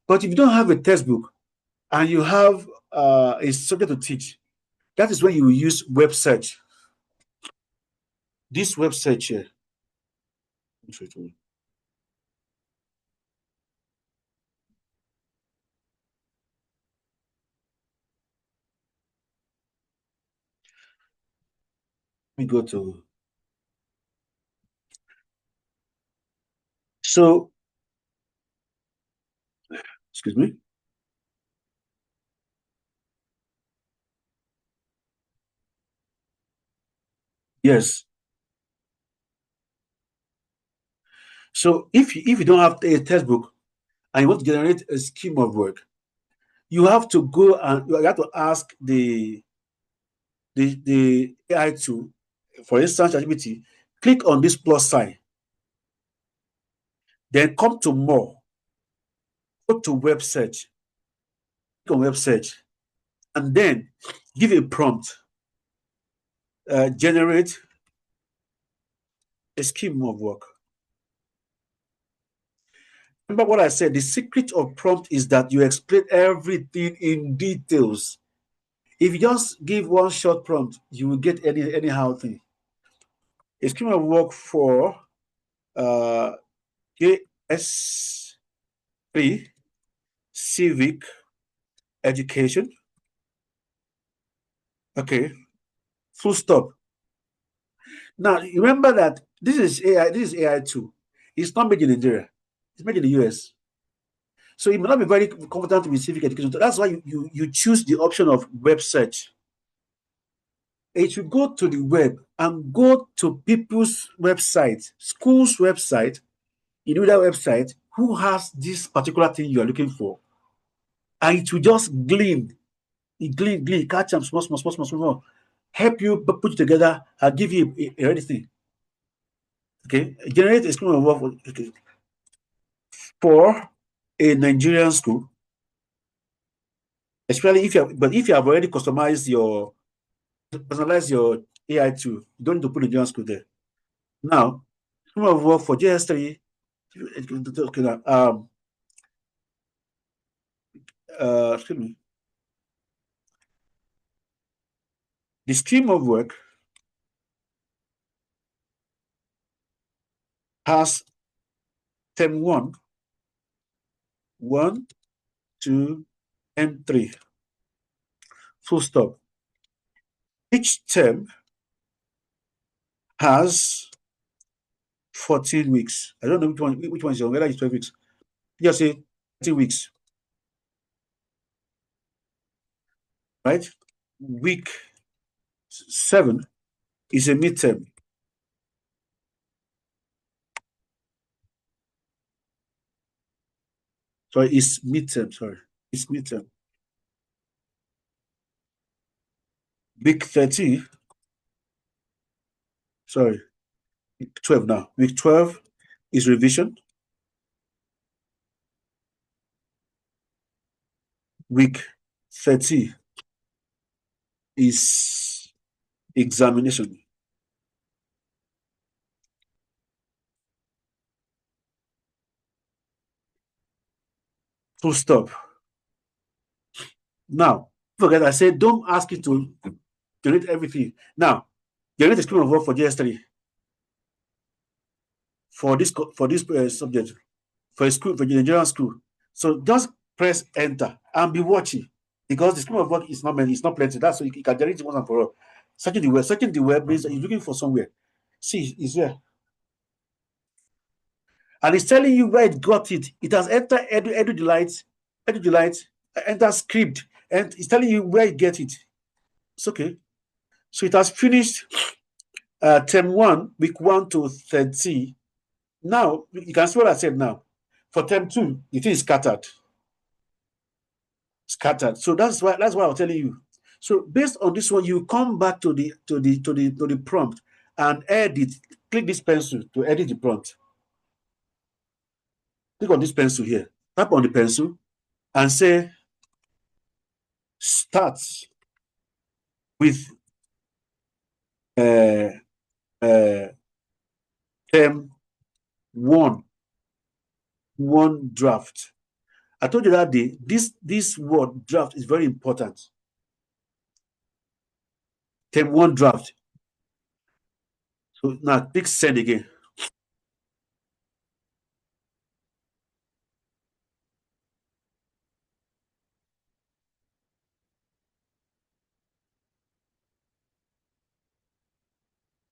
But if you don't have a textbook and you have a subject to teach, that is when you will use web search. This web search here. Let me go to. So, excuse me. Yes. So if you don't have a textbook and you want to generate a scheme of work, you have to go and you have to ask the AI tool, for instance, ChatGPT, click on this plus sign, then come to more, go to web search, click on web search, and then give a prompt, generate a scheme of work. Remember what I said, the secret of prompt is that you explain everything in details. If you just give one short prompt, you will get anyhow thing. A scheme of work for JS3 civic education. Okay, full stop. Now remember that this is AI. This is AI2. It's not made in Nigeria. It's made in the US. So it may not be very competent with civic education. So that's why you choose the option of web search. It should go to the web and go to people's website, school's website, individual website, who has this particular thing you are looking for. And it will just glean, catch them small, help you put it together and give you a ready thing. Okay, generate a scheme of work for a Nigerian school, especially if you have already personalized your AI2, you don't need to put Nigerian school there. Now, scheme of work for JS3, excuse me. The stream of work has term 1, 2, and 3. Full stop. Each term has 14 weeks. I don't know which one is whether it's 12 weeks. Just say 13 weeks. Right? Week 7 is a midterm. Sorry, it's midterm. It's midterm. Week 13. Sorry, week 12 now. Week 12 is revision. Week 30 is examination. Full stop. Now, forget I said don't ask it to generate everything. Now, generate a scheme of work for JS3 for this subject for a school, for the Nigerian school. So just press enter and be watching, because the scheme of work is not many, it's not plenty. That's so you can generate it once and for all. Searching the web means you're looking for somewhere. See, it's there. And it's telling you where it got it. It has entered EduDelight, enter script, and it's telling you where it get it. It's okay. So it has finished term 1, week 1 to 30. Now you can see what I said now. For term 2, it is scattered. So that's why I'm telling you. So based on this one, you come back to the prompt and edit. Click this pencil to edit the prompt. Click on this pencil here. Tap on the pencil and say start with term 1 draft. I told you that day, this word draft is very important. Term 1 draft. So now click send again.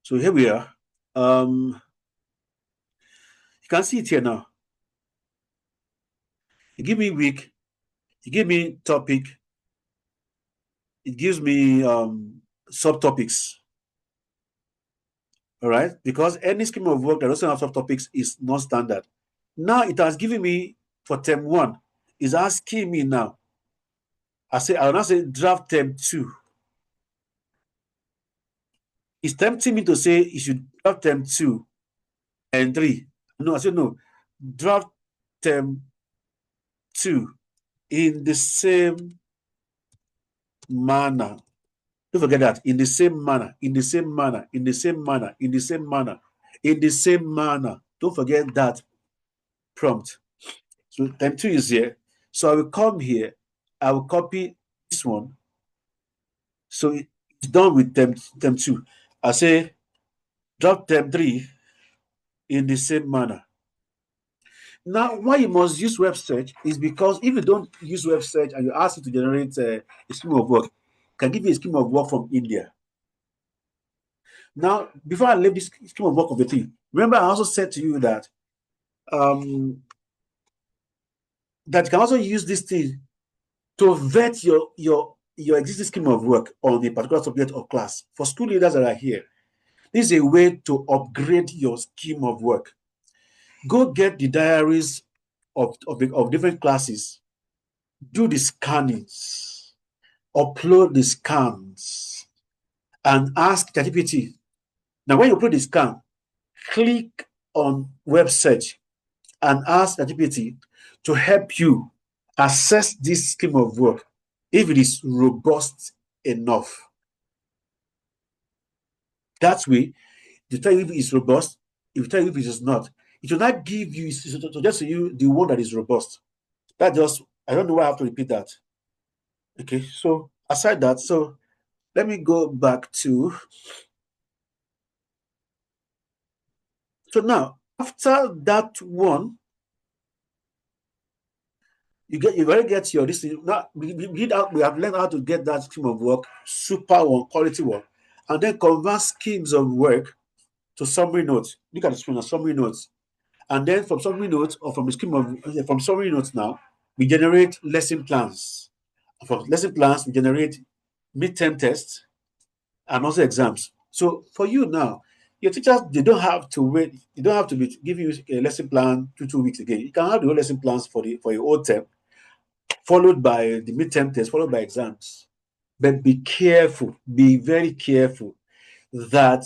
So here we are. You can see it here now. You give me week, you give me topic, it gives me subtopics. All right, because any scheme of work that doesn't have subtopics is non-standard. Now it has given me for term 1, is asking me now. I'll now say draft term 2. It's tempting me to say you should draft term 2 and 3. No, I said no. Draft term 2 in the same manner. Don't forget that. In the same manner. in the same manner. Don't forget that prompt. So term 2 is here. So I will come here. I will copy this one. So it's done with term 2. I say drop term 3 in the same manner. Now, why you must use web search is because if you don't use web search and you ask it to generate a scheme of work, it can give you a scheme of work from India. Now, before I leave this scheme of work of the thing, remember I also said to you that that you can also use this thing to vet your existing scheme of work on a particular subject or class. For school leaders that are here, this is a way to upgrade your scheme of work. Go get the diaries of different classes, do the scannings, upload the scans, and ask ChatGPT. Now, when you upload the scan, click on web search and ask ChatGPT to help you assess this scheme of work if it is robust enough. That way, to tell you if it is robust, if you tell you if it is not, it will not give you, suggest to you the one that is robust. That just, I don't know why I have to repeat that. Okay, so aside that, so let me go back to, so now, after that one, you already get your this. Now we have learned how to get that scheme of work, super one, quality one, and then convert schemes of work to summary notes. Look at the screen of summary notes, and then from summary notes or from the scheme of from summary notes now we generate lesson plans. From lesson plans we generate midterm tests and also exams. So for you now, your teachers, they don't have to wait. You don't have to be giving you a lesson plan 2 weeks again. You can have the whole lesson plans for your old term, followed by the midterm test, followed by exams. But be careful, be very careful that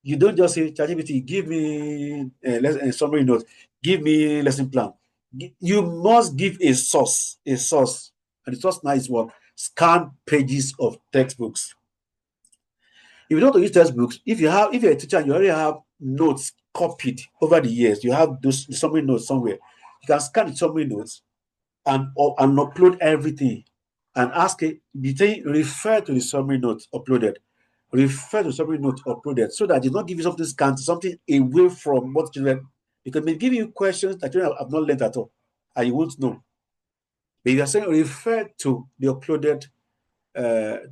you don't just say, ChatGPT, give me a summary note, give me lesson plan. You must give a source, and the source now is what? Scanned pages of textbooks. If you don't want to use textbooks, if you're a teacher and you already have notes copied over the years, you have those summary notes somewhere, you can scan the summary notes and upload everything and ask it, refer to the summary notes uploaded. Refer to summary notes uploaded so that you not give you something scanned, something away from what children, because they give you questions that children have not learned at all and you won't know. But if you're saying refer to the uploaded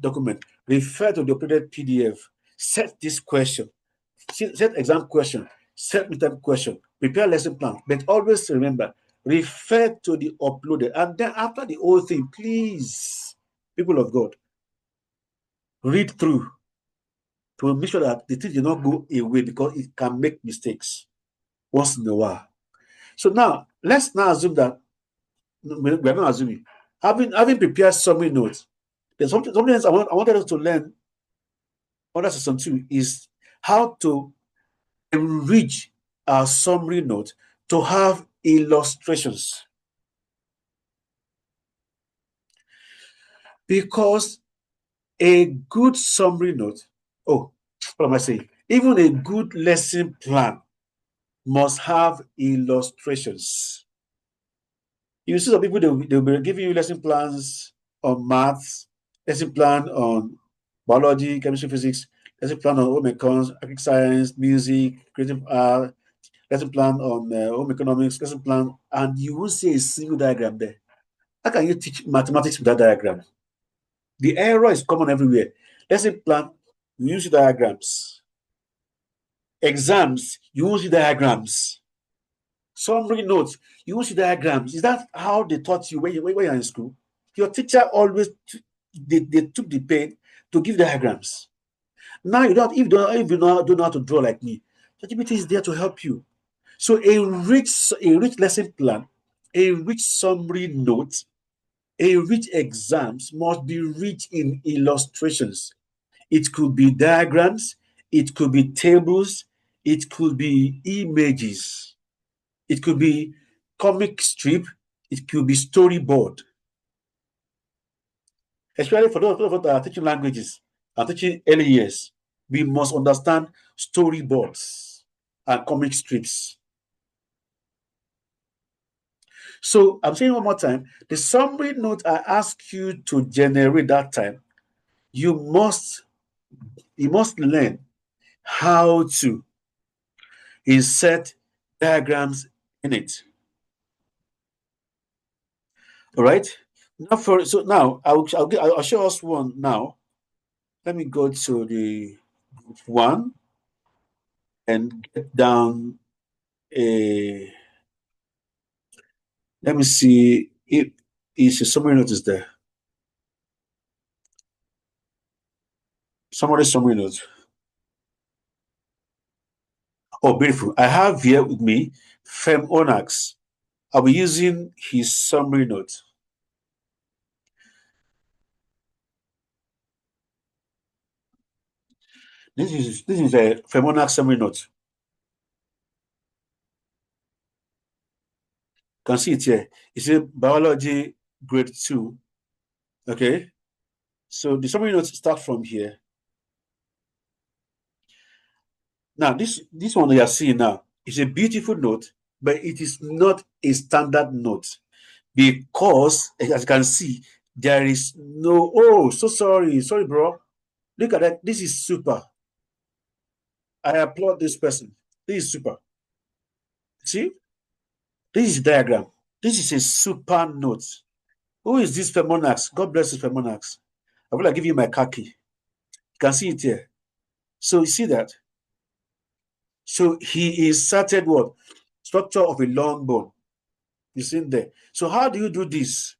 document, refer to the uploaded PDF, set this question, set exam question, set midterm question, prepare lesson plan, but always remember, refer to the uploaded. And then after the whole thing, please, people of God, read through to make sure that the thing did not go away, because it can make mistakes once in a while. So now, let's now assume that, we're not assuming, having prepared summary notes, there's something else I wanted us to learn under section 2 is how to enrich our summary note to have illustrations. Because a good summary note, what am I saying? Even a good lesson plan must have illustrations. You see some people, they'll be giving you lesson plans on maths, lesson plan on biology, chemistry, physics, lesson plan on home econs, agric science, music, creative art, lesson plan on home economics, lesson plan, and you won't see a single diagram there. How can you teach mathematics without diagram? The error is common everywhere. Lesson plan, you use diagrams. Exams, you use diagrams. Summary notes, you use diagrams. Is that how they taught you when you're in school? Your teacher always, they took the pain to give diagrams. Now you don't, if you don't know how to draw like me, ChatGPT is there to help you. So a rich lesson plan, a rich summary note, a rich exams must be rich in illustrations. It could be diagrams, it could be tables, it could be images, it could be comic strip, it could be storyboard. Especially for those of us that are teaching languages and teaching early years, we must understand storyboards. and comic strips. So I'm saying one more time, the summary note I ask you to generate that time, you must learn how to insert diagrams in it. All right. Now I'll show us one now. Let me go to the group 1 and get down a. Let me see if is a summary note is there. Summary note. Oh, beautiful. I have here with me Fem Onax. I'll be using his summary note. This is a Fem Onax summary note. You can see it here. It's a biology grade 2. Okay. So the summary notes start from here. Now, this one you are seeing now is a beautiful note, but it is not a standard note because, as you can see, there is no, oh, so sorry, bro. Look at that. This is super. I applaud this person. This is super. See? This is diagram. This is a super note. Who is this Fem Onax? God bless you, Fem Onax. I will give you my khaki. You can see it here. So you see that? So he inserted what? Structure of a long bone. You see there. So how do you do this?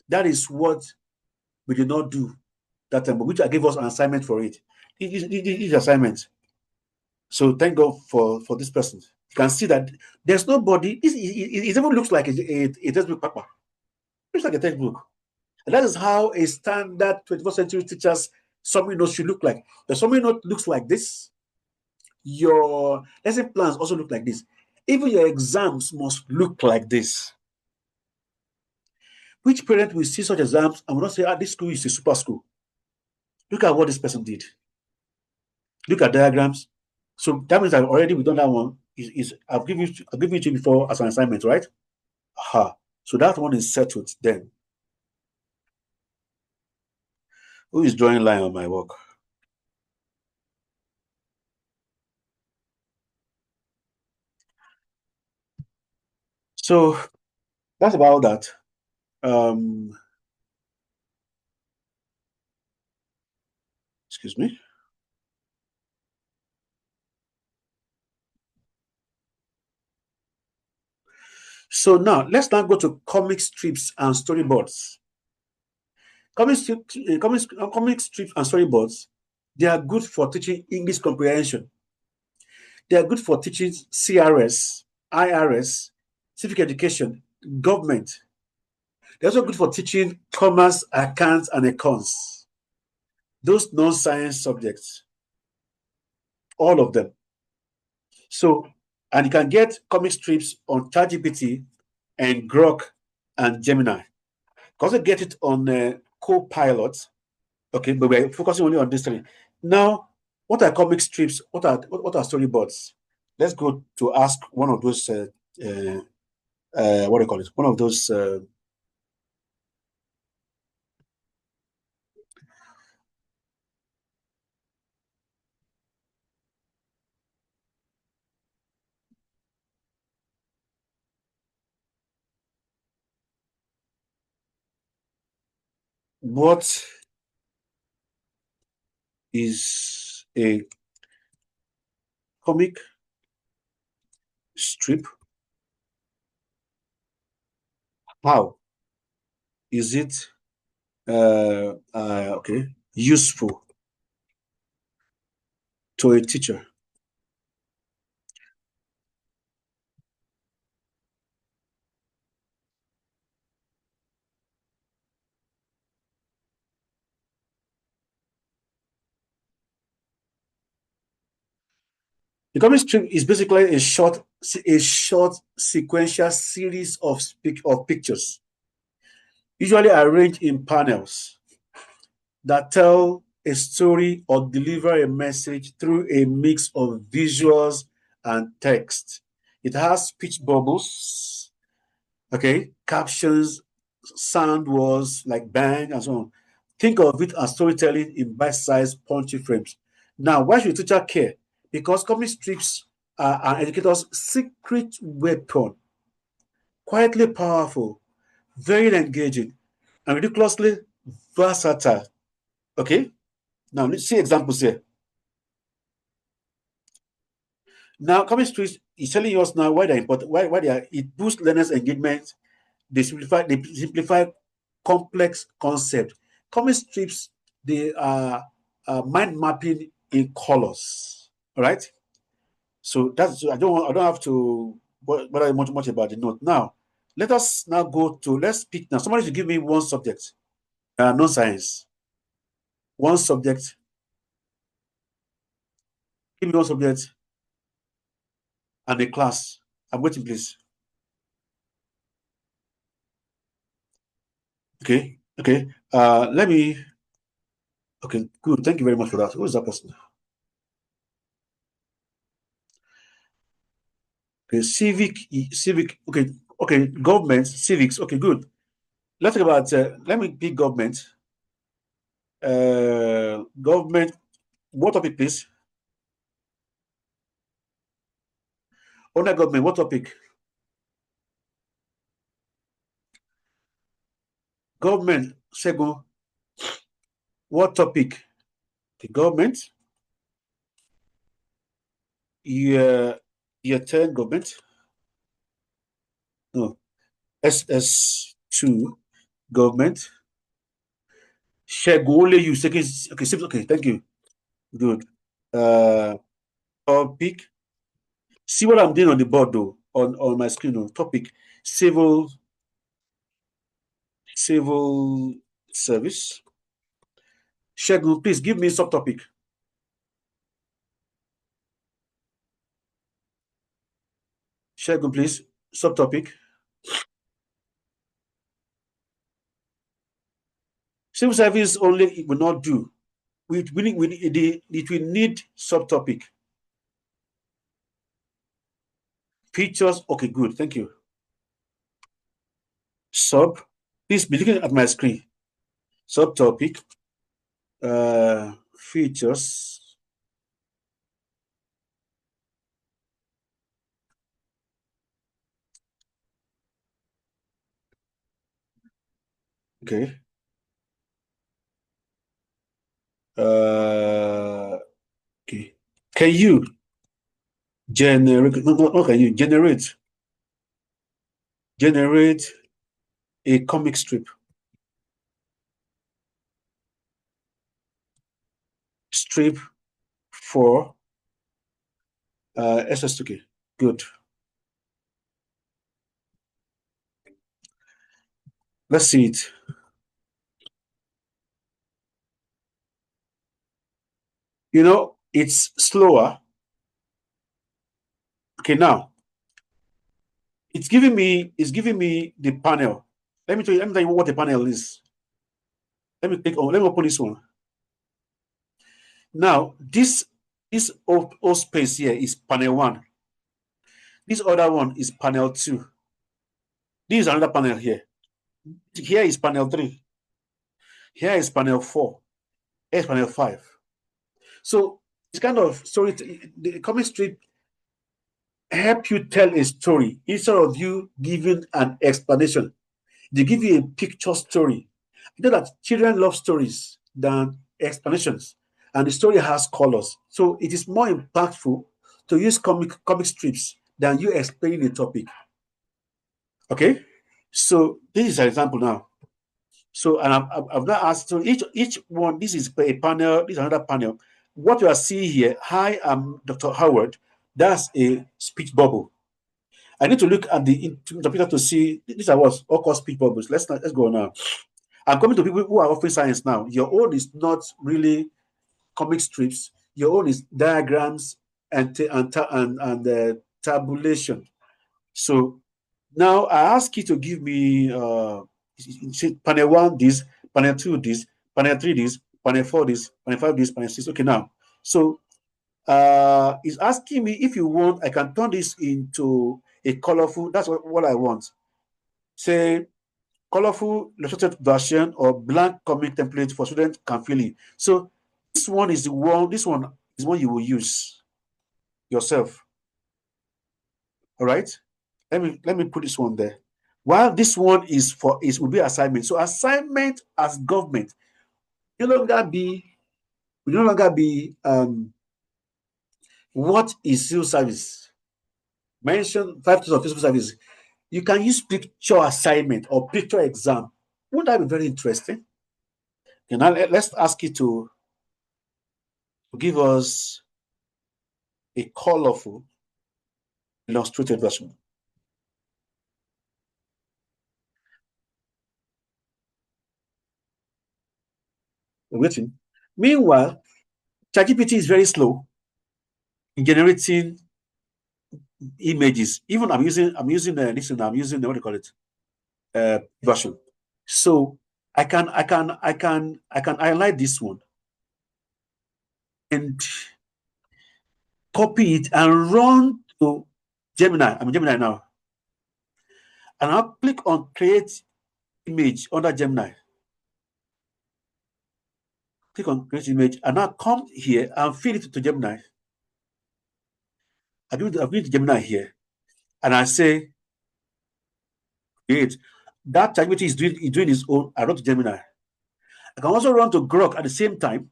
That is what we did not do that time, which I gave us an assignment for it. It is assignment. So thank God for this person. You can see that there's nobody. It even looks like a textbook paper. Looks like a textbook. And that is how a standard 21st century teacher's summary note should look like. The summary note looks like this. Your lesson plans also look like this. Even your exams must look like this. Which parent will see such exams and will not say, this school is a super school? Look at what this person did. Look at diagrams. So that means I've already done that one. I've given you to before as an assignment, right? Aha. So that one is settled then. Who is drawing line on my work? So that's about that. Excuse me. So now let's now go to comic strips and storyboards. Comic strips and storyboards, they are good for teaching English comprehension. They are good for teaching CRS, IRS, civic education, government. They're also good for teaching commerce, accounts, and econs. Those non-science subjects, all of them. So, and you can get comic strips on ChatGPT and Grok and Gemini. You can also get it on Copilot. Okay, but we're focusing only on this three. Now, what are comic strips? What are storyboards? Let's go to ask one of those. What do you call it? One of those. What is a comic strip? How is it useful to a teacher? The comic strip is basically a short sequential series of pictures, usually arranged in panels, that tell a story or deliver a message through a mix of visuals and text. It has speech bubbles, okay, captions, sound words like bang and so on. Think of it as storytelling in bite-sized punchy frames. Now, why should a teacher care? Because comic strips are an educator's secret weapon. Quietly powerful, very engaging, and ridiculously versatile. Okay? Now, let's see examples here. Now, comic strips is telling us now why they're important, why they are, it boosts learners' engagement, they simplify complex concepts. Comic strips, they are mind mapping in colors. All right. So that's I don't have to bother much about the note. Now, let us now go to let's pick now. Somebody should give me one subject. Non-science. One subject. Give me one subject and a class. I'm waiting, please. Okay. Okay. Let me. Okay. Good. Thank you very much for that. Who is that person? Okay. Civic. Okay. Government. Civics. Okay. Good. Let's talk about. Let me pick government. Government. What topic, please? Under government. What topic? Government. Sego. What topic? The government. Year 10 government. No. SS2 government. Shego only use. Okay, thank you. Good. Topic. See what I'm doing on the board though, on my screen. No. Topic. Civil service. Shego, please give me subtopic. Shego, please. Subtopic. Civil service only it will not do. It will need subtopic. Features. Okay, good. Thank you. Please be looking at my screen. Subtopic. Features. Okay. Okay. Can you generate? No, can you generate a comic strip? Strip for SS2K. Good. Let's see it. You know, it's slower. Okay, now it's giving me the panel. Let me tell you what the panel is. Let me open this one. Now, this whole space here is panel 1. This other one is panel 2. This is another panel here. Here is panel 3. Here is panel 4. Here is panel 5. So it's kind of story. The comic strip help you tell a story instead of you giving an explanation. They give you a picture story. You know that children love stories than explanations, and the story has colors. So it is more impactful to use comic strips than you explaining the topic. Okay, so this is an example now. So, and I've not asked. So each one. This is a panel. This is another panel. What you are seeing here. Hi, I'm Dr. Howard. That's a speech bubble. I need to look at the interpreter to see. These are what all called speech bubbles. Let's go now. I'm coming to people who are offering science now. Your own is not really comic strips. Your own is diagrams and tabulation. So now I ask you to give me panel 1 this, panel 2 this, panel 3 this, panel 4 this, panel 5 this, panel 6. Okay, now. So It's asking me if you want, I can turn this into a colorful. That's what I want. Say colorful illustrated version or blank comic template for students can fill in. So this one is the one. This one is one you will use yourself. All right. Let me put this one there. While this one will be assignment. So assignment as government will no longer be what is civil service. Mention 5 types of civil service. You can use picture assignment or picture exam. Wouldn't that be very interesting? Okay, now let's ask you to give us a colorful illustrated version. Waiting. Meanwhile, ChatGPT is very slow in generating images. Even I'm using listen, I'm using what do you call it? Version. So I can highlight this one and copy it and run to Gemini. I'm in Gemini now. And I'll click on create image under Gemini. Click on create image and I'll come here and feed it to Gemini. I do to Gemini here. And I say create. That ChatGPT is doing its own. I run to Gemini. I can also run to Grok at the same time.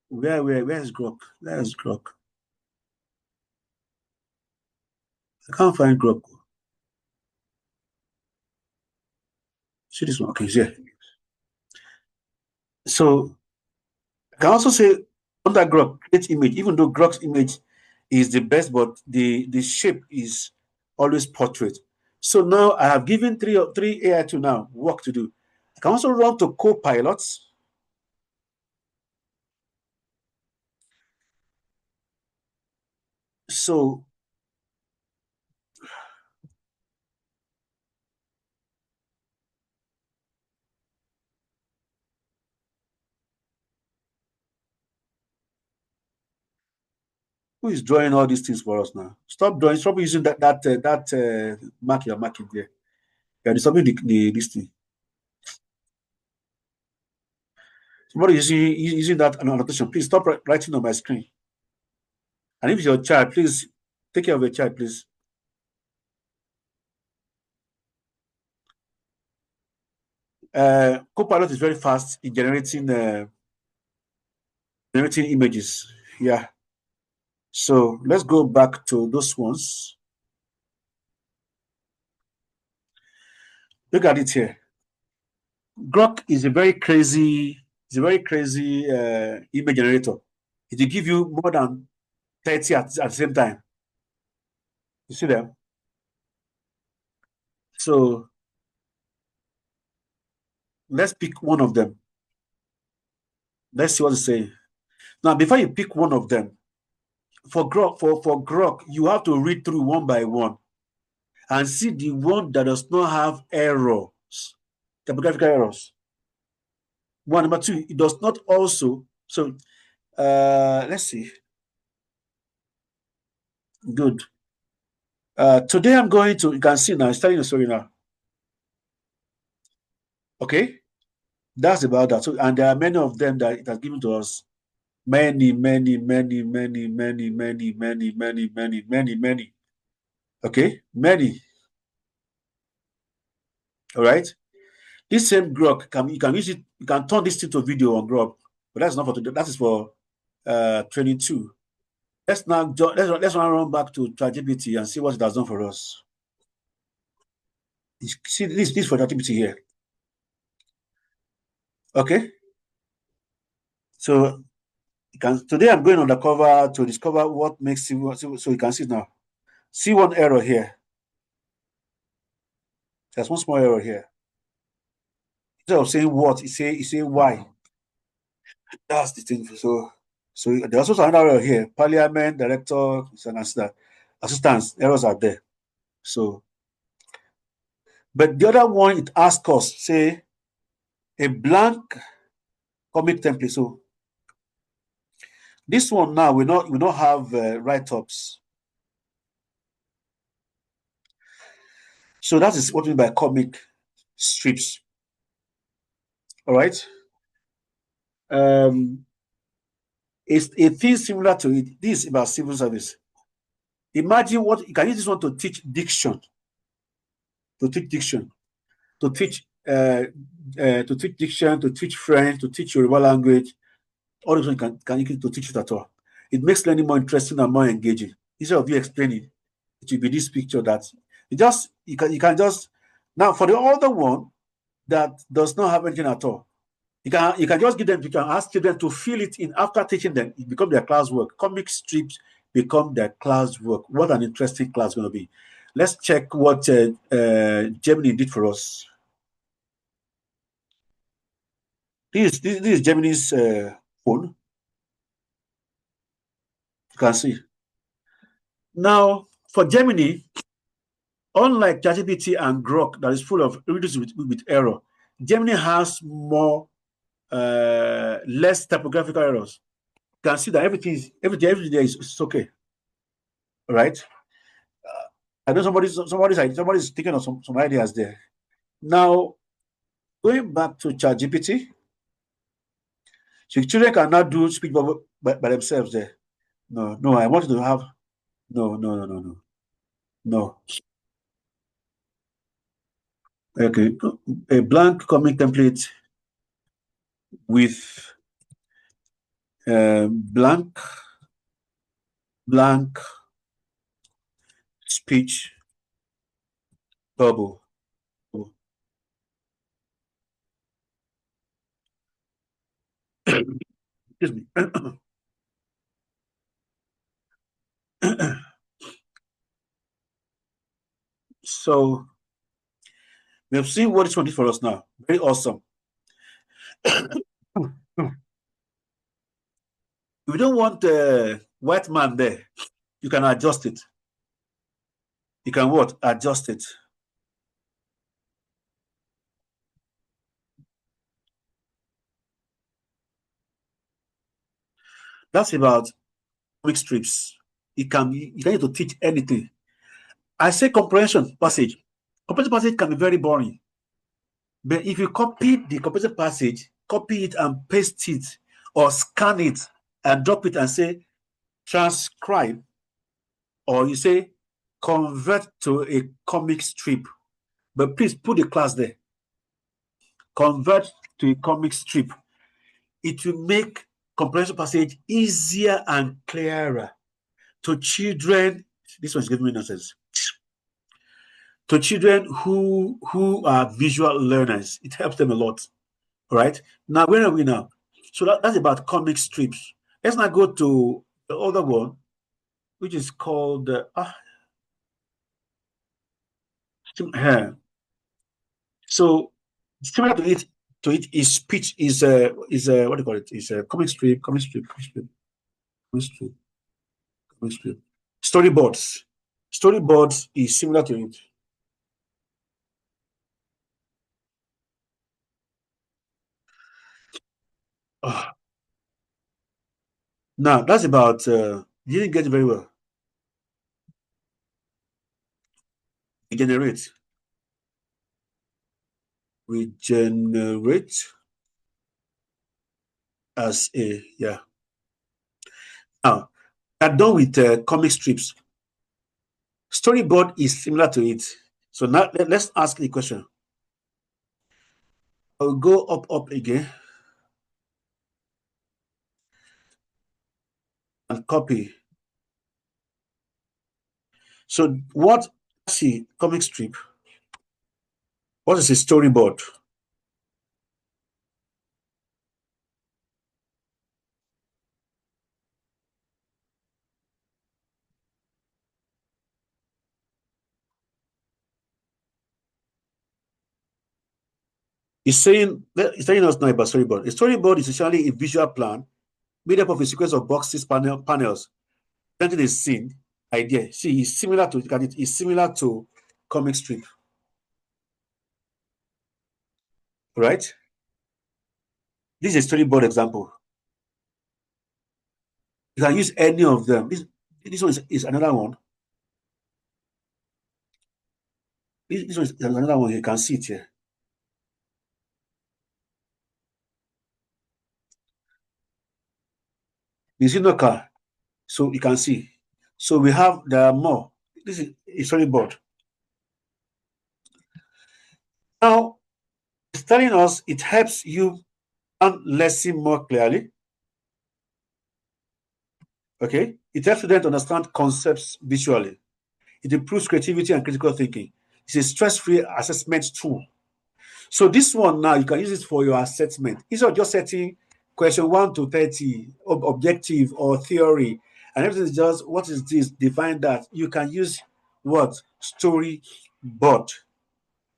Where is Grok? Where is Grok? I can't find Grok. See this one? Okay, it's here. So I can also say under Grok, create image, even though Grok's image is the best, but the shape is always portrait. So now I have given three AI to now work to do. I can also run to Copilots. So who is drawing all these things for us now? Stop drawing. Stop using that mark you're marking there. You're disturbing this thing. Somebody is using that annotation. Please stop writing on my screen. And if it's your child, please take care of your child, please. Copilot is very fast in generating images. Yeah. So let's go back to those ones. Look at it here. Grok is a very crazy image generator. It will give you more than 30 at the same time. You see them? So let's pick one of them. Let's see what it's saying. Now, before you pick one of them, for Grok, you have to read through one by one and see the one that does not have errors, typographical errors. One, number two, it does not also. So let's see. Good. Today I'm going to, you can see now, it's telling the story now. Okay, that's about that. So, and there are many of them that it has given to us. Many. Okay, many. All right. This same Grok you can use it. You can turn this into a video on Grok, but that's not for today. That is for training 2. Let's now run back to ChatGPT and see what it has done for us. You see this for ChatGPT here. Okay. So today I'm going undercover to discover what makes it. So you can see now. See one error here. There's one small error here. Instead of saying what, you say why. That's the thing. So there's also another error here. Parliament, director, assistants, errors are there. So, but the other one, it asks us, say, a blank comic template. So This one now we not have write-ups. So that is what we mean by comic strips. All right. It's a thing similar to it. This is about civil service. Imagine what you can use this one to teach diction. To teach diction. To teach diction, to teach French, to teach Yoruba language. All those ones can use to teach it at all. It makes learning more interesting and more engaging. Instead of you explaining, it will be this picture that you can just now for the other one that does not have anything at all. You can just give them picture and ask children to fill it in after teaching them. It becomes their classwork. Comic strips become their classwork. What an interesting class going to be. Let's check what Gemini did for us. This is Gemini's phone. You can see. Now, for Gemini, unlike ChatGPT and Grok that is full of riddles with error, Gemini has more less typographical errors. You can see that everything there is okay. All right. I know somebody's thinking of some ideas there. Now, going back to ChatGPT, so children cannot do speech by themselves there. No, I want you to have no. Okay, a blank comic template with blank speech bubble. Excuse me. So we have seen what this one did for us now. Very awesome. If you don't want the white man there, you can adjust it. You can what? Adjust it. That's about comic strips. You can use to teach anything. I say comprehension passage. Comprehension passage can be very boring. But if you copy the comprehension passage, copy it and paste it or scan it and drop it and say transcribe, or you say convert to a comic strip. But please put the class there. Convert to a comic strip. It will make comprehension passage easier and clearer to children. This one's giving me nonsense. To children who are visual learners, it helps them a lot. All right. Now, where are we now? So that's about comic strips. Let's now go to the other one, which is called so similar to it is speech is what do you call it? Is a comic strip. Storyboards. Storyboards is similar to it. Now that's about you didn't get it very well. Regenerate as a Now I'm done with comic strips. Storyboard is similar to it. So now let's ask the question. I'll go up again and copy. So what comic strip? What is a storyboard? It's telling us now about storyboard. A storyboard is essentially a visual plan made up of a sequence of boxes, panels, presenting a scene idea. See, it's similar to comic strip. Right? This is a storyboard example. You can use any of them. This one is another one. This one is another one. You can see it here. You see no car, so you can see. So we have, there are more. This is a storyboard. Now, it's telling us it helps you lesson more clearly. Okay, it helps students to understand concepts visually. It improves creativity and critical thinking. It's a stress-free assessment tool. So this one now, you can use it for your assessment. Instead of just setting question 1 to 30, objective or theory, and everything is just, what is this? Define that. You can use what? Storyboard.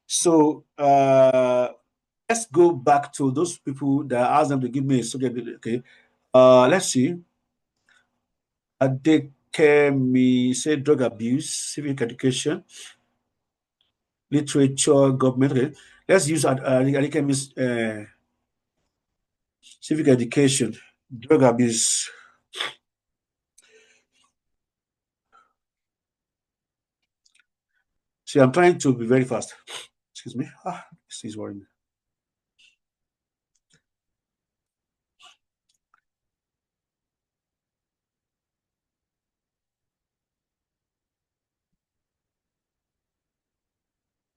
So let's go back to those people that I asked them to give me a subject. Okay, let's see. Adekemi say drug abuse, civic education, literature, government. Okay, let's use Adekemi's civic education, drug abuse. See, I'm trying to be very fast. Excuse me. This is worrying me.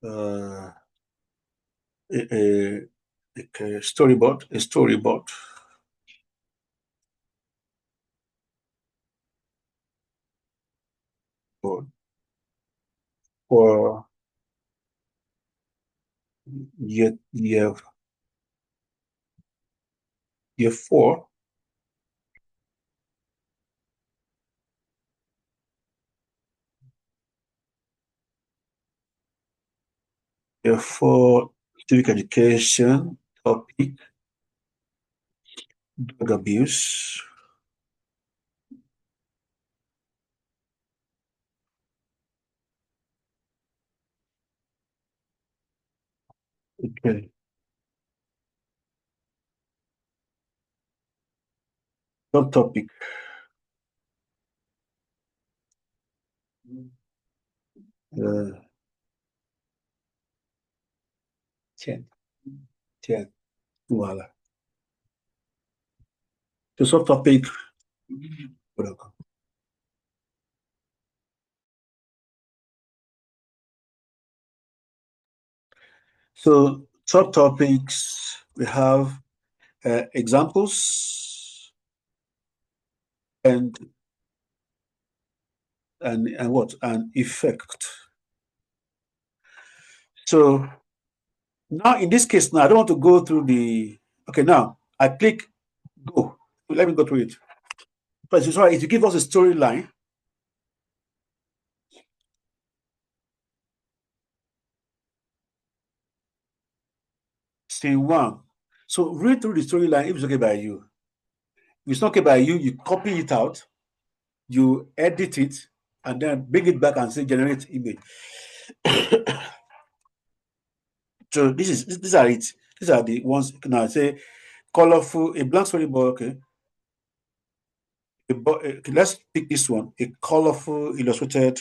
A storyboard. For year 4. Year 4 civic education topic, drug abuse. Okay. Subtopic. Voila. The subtopic. So subtopics, we have examples and what? An effect. So now in this case, now I don't want to go through the, okay, now I click go. Let me go through it. But it's right, if you give us a storyline, scene 1. So read through the storyline if it's okay by you. If it's not okay by you, you copy it out, you edit it, and then bring it back and say generate image. So these are it. These are the ones. Now I say colorful, a blank storyboard. Okay. Let's pick this one. A colorful illustrated.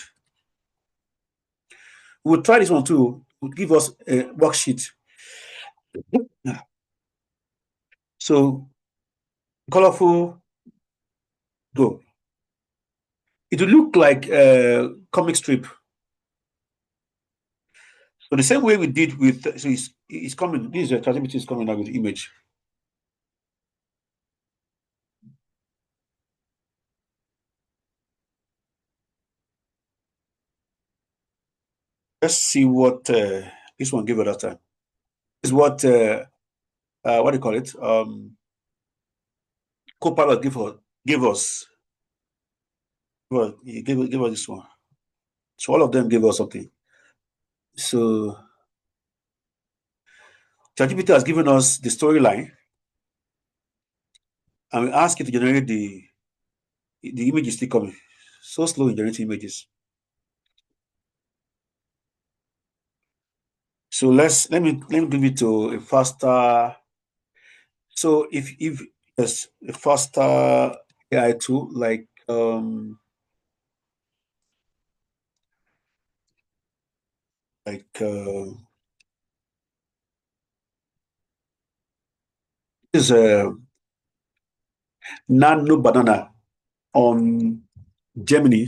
We'll try this one too. We'll give us a worksheet. So colorful. Go. It will look like a comic strip. So the same way we did with, so it's coming, this is ChatGPT is coming out with the image. Let's see what this one gave us that time. This is what do you call it? Copilot gave us. Well, he gave us this one. So all of them gave us something. So ChatGPT has given us the storyline, and we ask it to generate the image is still coming. So slow in generating images. So let me give it to a faster. So if yes, a faster AI tool like is a Nano Banana on Gemini.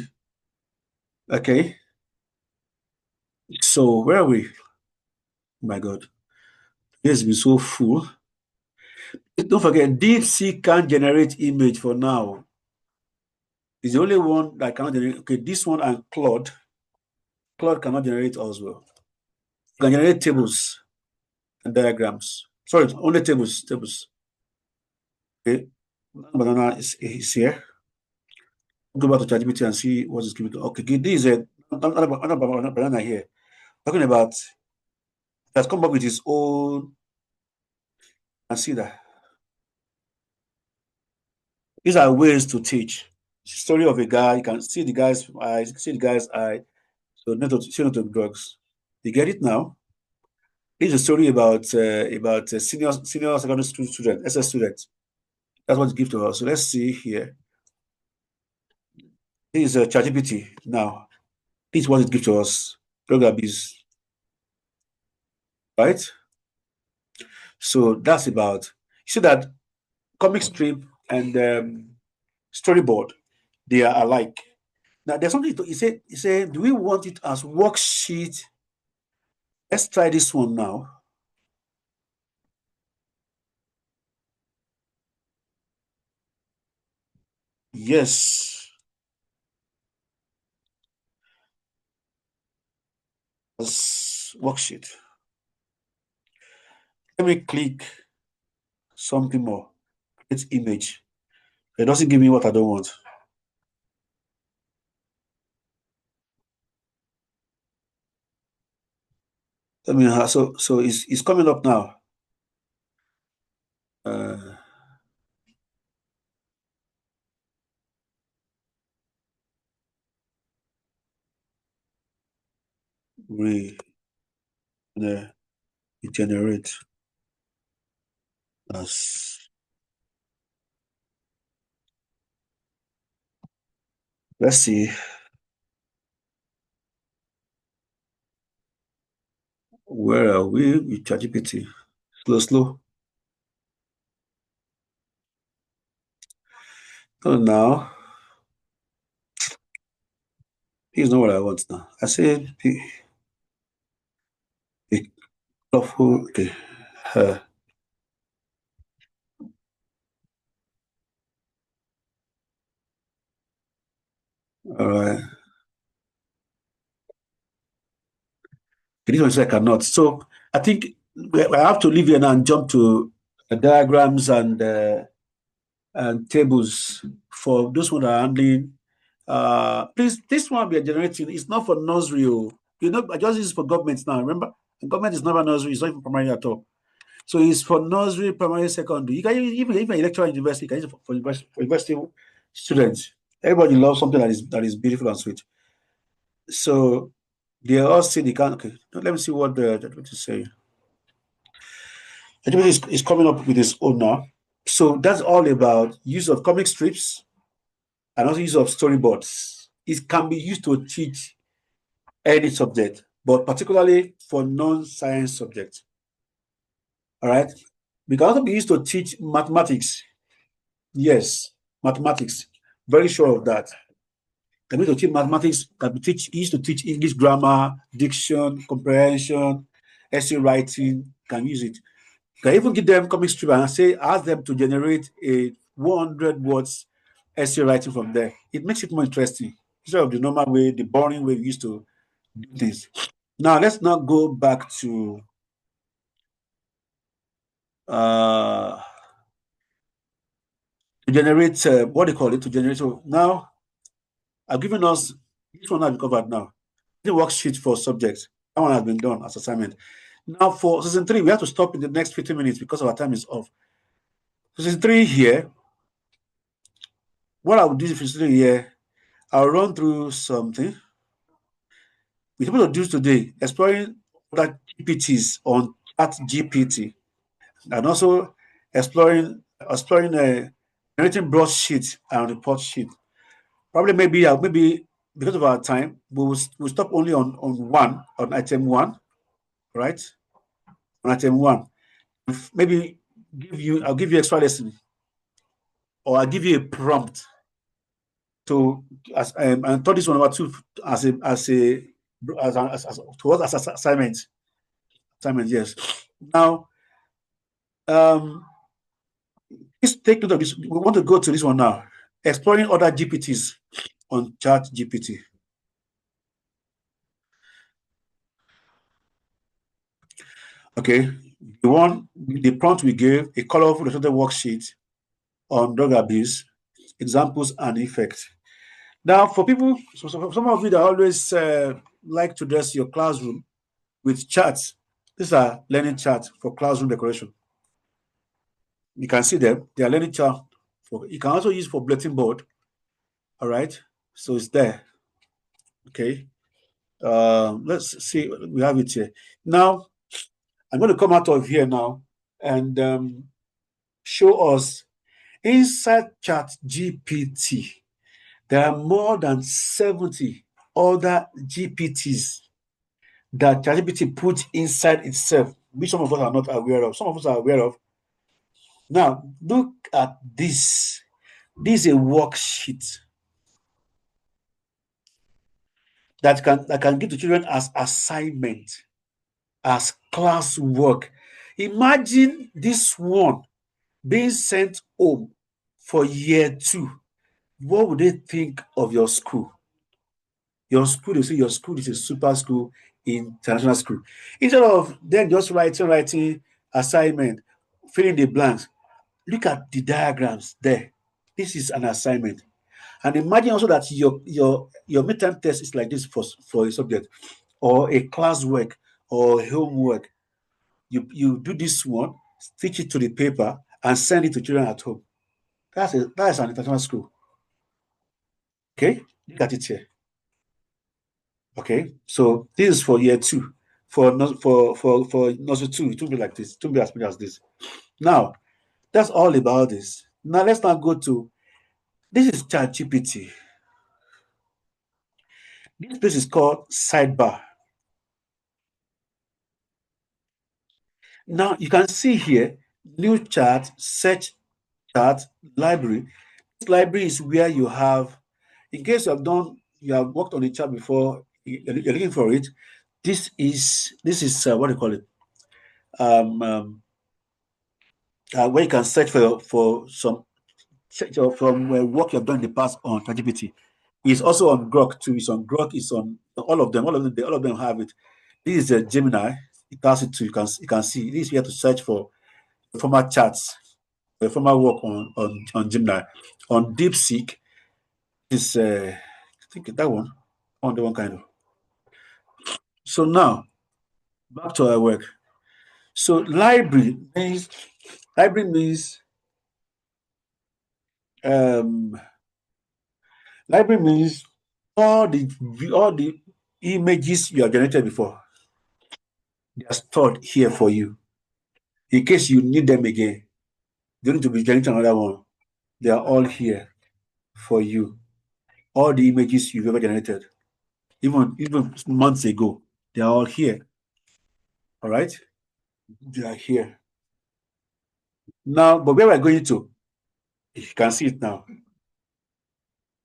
Okay. So where are we? Oh my God. It's been so full. Don't forget, DeepSeek can't generate image for now. It's the only one that cannot generate. Okay, this one and Claude. Claude cannot generate as well. You can generate tables and diagrams. Sorry, only tables. Okay. Banana is here. Go back to ChatGPT and see what is giving. Okay, this is another banana here. Talking about has come up with his own. And see that these are ways to teach. Story of a guy. You can see the guy's eyes. See the guy's eye. So not to drugs. You get it now. This is a story about senior secondary school student, SS student. That's what it gives to us. So let's see here. This is ChatGPT now. This is what it gives to us. Drug abuse. Right? So that's about, you see that comic strip and storyboard, they are alike. Now there's something to, he said, do we want it as worksheet? Let's try this one now. Yes. As worksheet. Let me click something more. Create image. It doesn't give me what I don't want. I mean, so it's coming up now. Regenerate as let's see. Where are we with ChatGPT? Slow. Oh, now. Here's not what I want now. I said colorful. Okay. All right. This one I cannot. So I think I have to leave here now and jump to diagrams and tables for those who are handling. Please, this one we are generating is not for nursery. You know, I just use it for government now. Remember, government is not a nursery. It's not even primary at all. So it's for nursery, primary, secondary. You can even if a lecturer in university, you can use it for university students. Everybody loves something that is beautiful and sweet. So they all say they can't. Okay, let me see what what to say. Is coming up with his own now. So that's all about use of comic strips and also use of storyboards. It can be used to teach any subject, but particularly for non-science subjects. All right. We can also be used to teach mathematics. Yes, mathematics. Very sure of that. Can be to teach mathematics, can be used to teach English grammar, diction, comprehension, essay writing, can use it. Can even give them comic strip and ask them to generate a 100 words essay writing from there. It makes it more interesting instead of the normal way, the boring way we used to do things. Now let's now go back to generate what do you call it? To generate. So now I've given us this one I've covered now. The worksheet for subjects. That one has been done as assignment. Now for season 3, we have to stop in the next 15 minutes because our time is off. Season 3 here. What I will do for season 3 here, I'll run through something. We're supposed to do today, exploring other GPTs on ChatGPT, and also exploring generating broadsheet and report sheet. Probably maybe because of our time, we'll stop only on item 1, right? On item 1. Maybe I'll give you extra lesson, or I'll give you a prompt to and thought this one number 2 as assignment. Assignment, yes. Now, please take note of this. We want to go to this one now. Exploring other GPTs on ChatGPT. Okay, the prompt we gave, a colorful illustrated worksheet on drug abuse, examples and effects. Now, for people, some of you that always like to dress your classroom with charts, these are learning charts for classroom decoration. You can see them. They are learning charts. You can also use for bulletin board. All right, so it's there. Okay, let's see. We have it here now. I'm going to come out of here now and show us inside ChatGPT. There are more than 70 other GPTs that ChatGPT put inside itself, which some of us are not aware of. Some of us are aware of. Now, look at this. This is a worksheet that can give to children as assignment, as classwork. Imagine this one being sent home for year 2. What would they think of your school? Your school, they say your school is a super school, international school. Instead of them just writing assignment, filling the blanks, look at the diagrams there. This is an assignment. And imagine also that your midterm test is like this for a subject, or a classwork or homework. You do this one, stitch it to the paper, and send it to children at home. That's an international school. Okay, look at it here. Okay, so this is for year 2. For nursery 2, it will be like this. It will be as big as this. Now, that's all about this. Now let's now go to, this is ChatGPT. This place is called Sidebar. Now you can see here, new chat, search chat, library. This library is where you have, in case you have worked on a chat before, you're looking for it. This is what do you call it? Where you can search for some from work you've done in the past on ChatGPT. It's also on Grok too. It's on Grok. It's on all of them. All of them have it. This is a Gemini. It has it too. You can see this is where to search for former chats, former work on Gemini. On DeepSeek is I think that one on the one kind of. So now back to our work. So library means all the images you have generated before. They are stored here for you. In case you need them again, you don't need to be generating another one. They are all here for you. All the images you've ever generated, even months ago, they are all here. All right, they are here now. But where we're going to, you can see it now.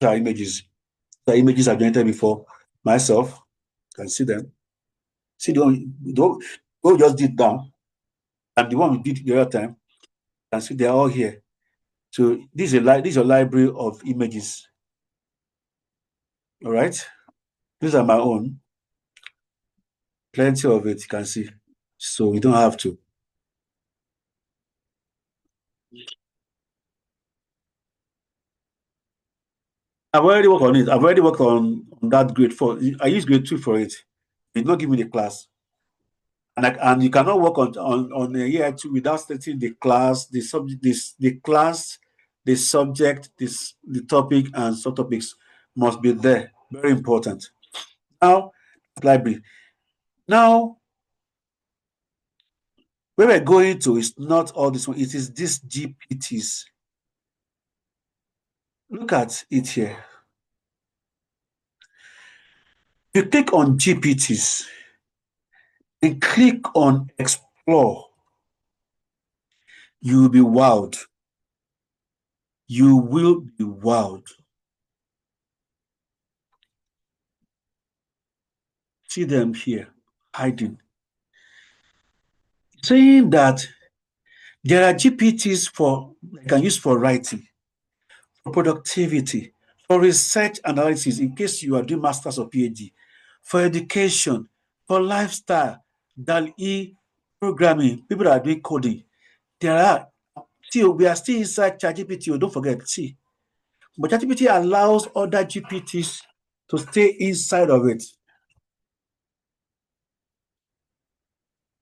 These are images. The images I've generated before myself. You can see them. See the one we just did down, and the one we did the other time. You can see they are all here. So this is a library of images. All right, these are my own. Plenty of it, you can see. So we don't have to. I've already worked on it. I've already worked on that grade 4. I use grade 2 for it. It did not give me the class. And you cannot work on a year 2 without stating the class, the subject, the subject, the topic, and subtopics must be there. Very important. Now, library. Now, where we're going to is not all this one. It is these GPTs. Look at it here. You click on GPTs and click on explore. You will be wowed. You will be wowed. See them here hiding. Saying that there are GPTs for you can use for writing, for productivity, for research analysis in case you are doing masters or PhD, for education, for lifestyle, DALL-E, programming, people that are doing coding. There are still, we are still inside ChatGPT, don't forget, see. But ChatGPT allows other GPTs to stay inside of it.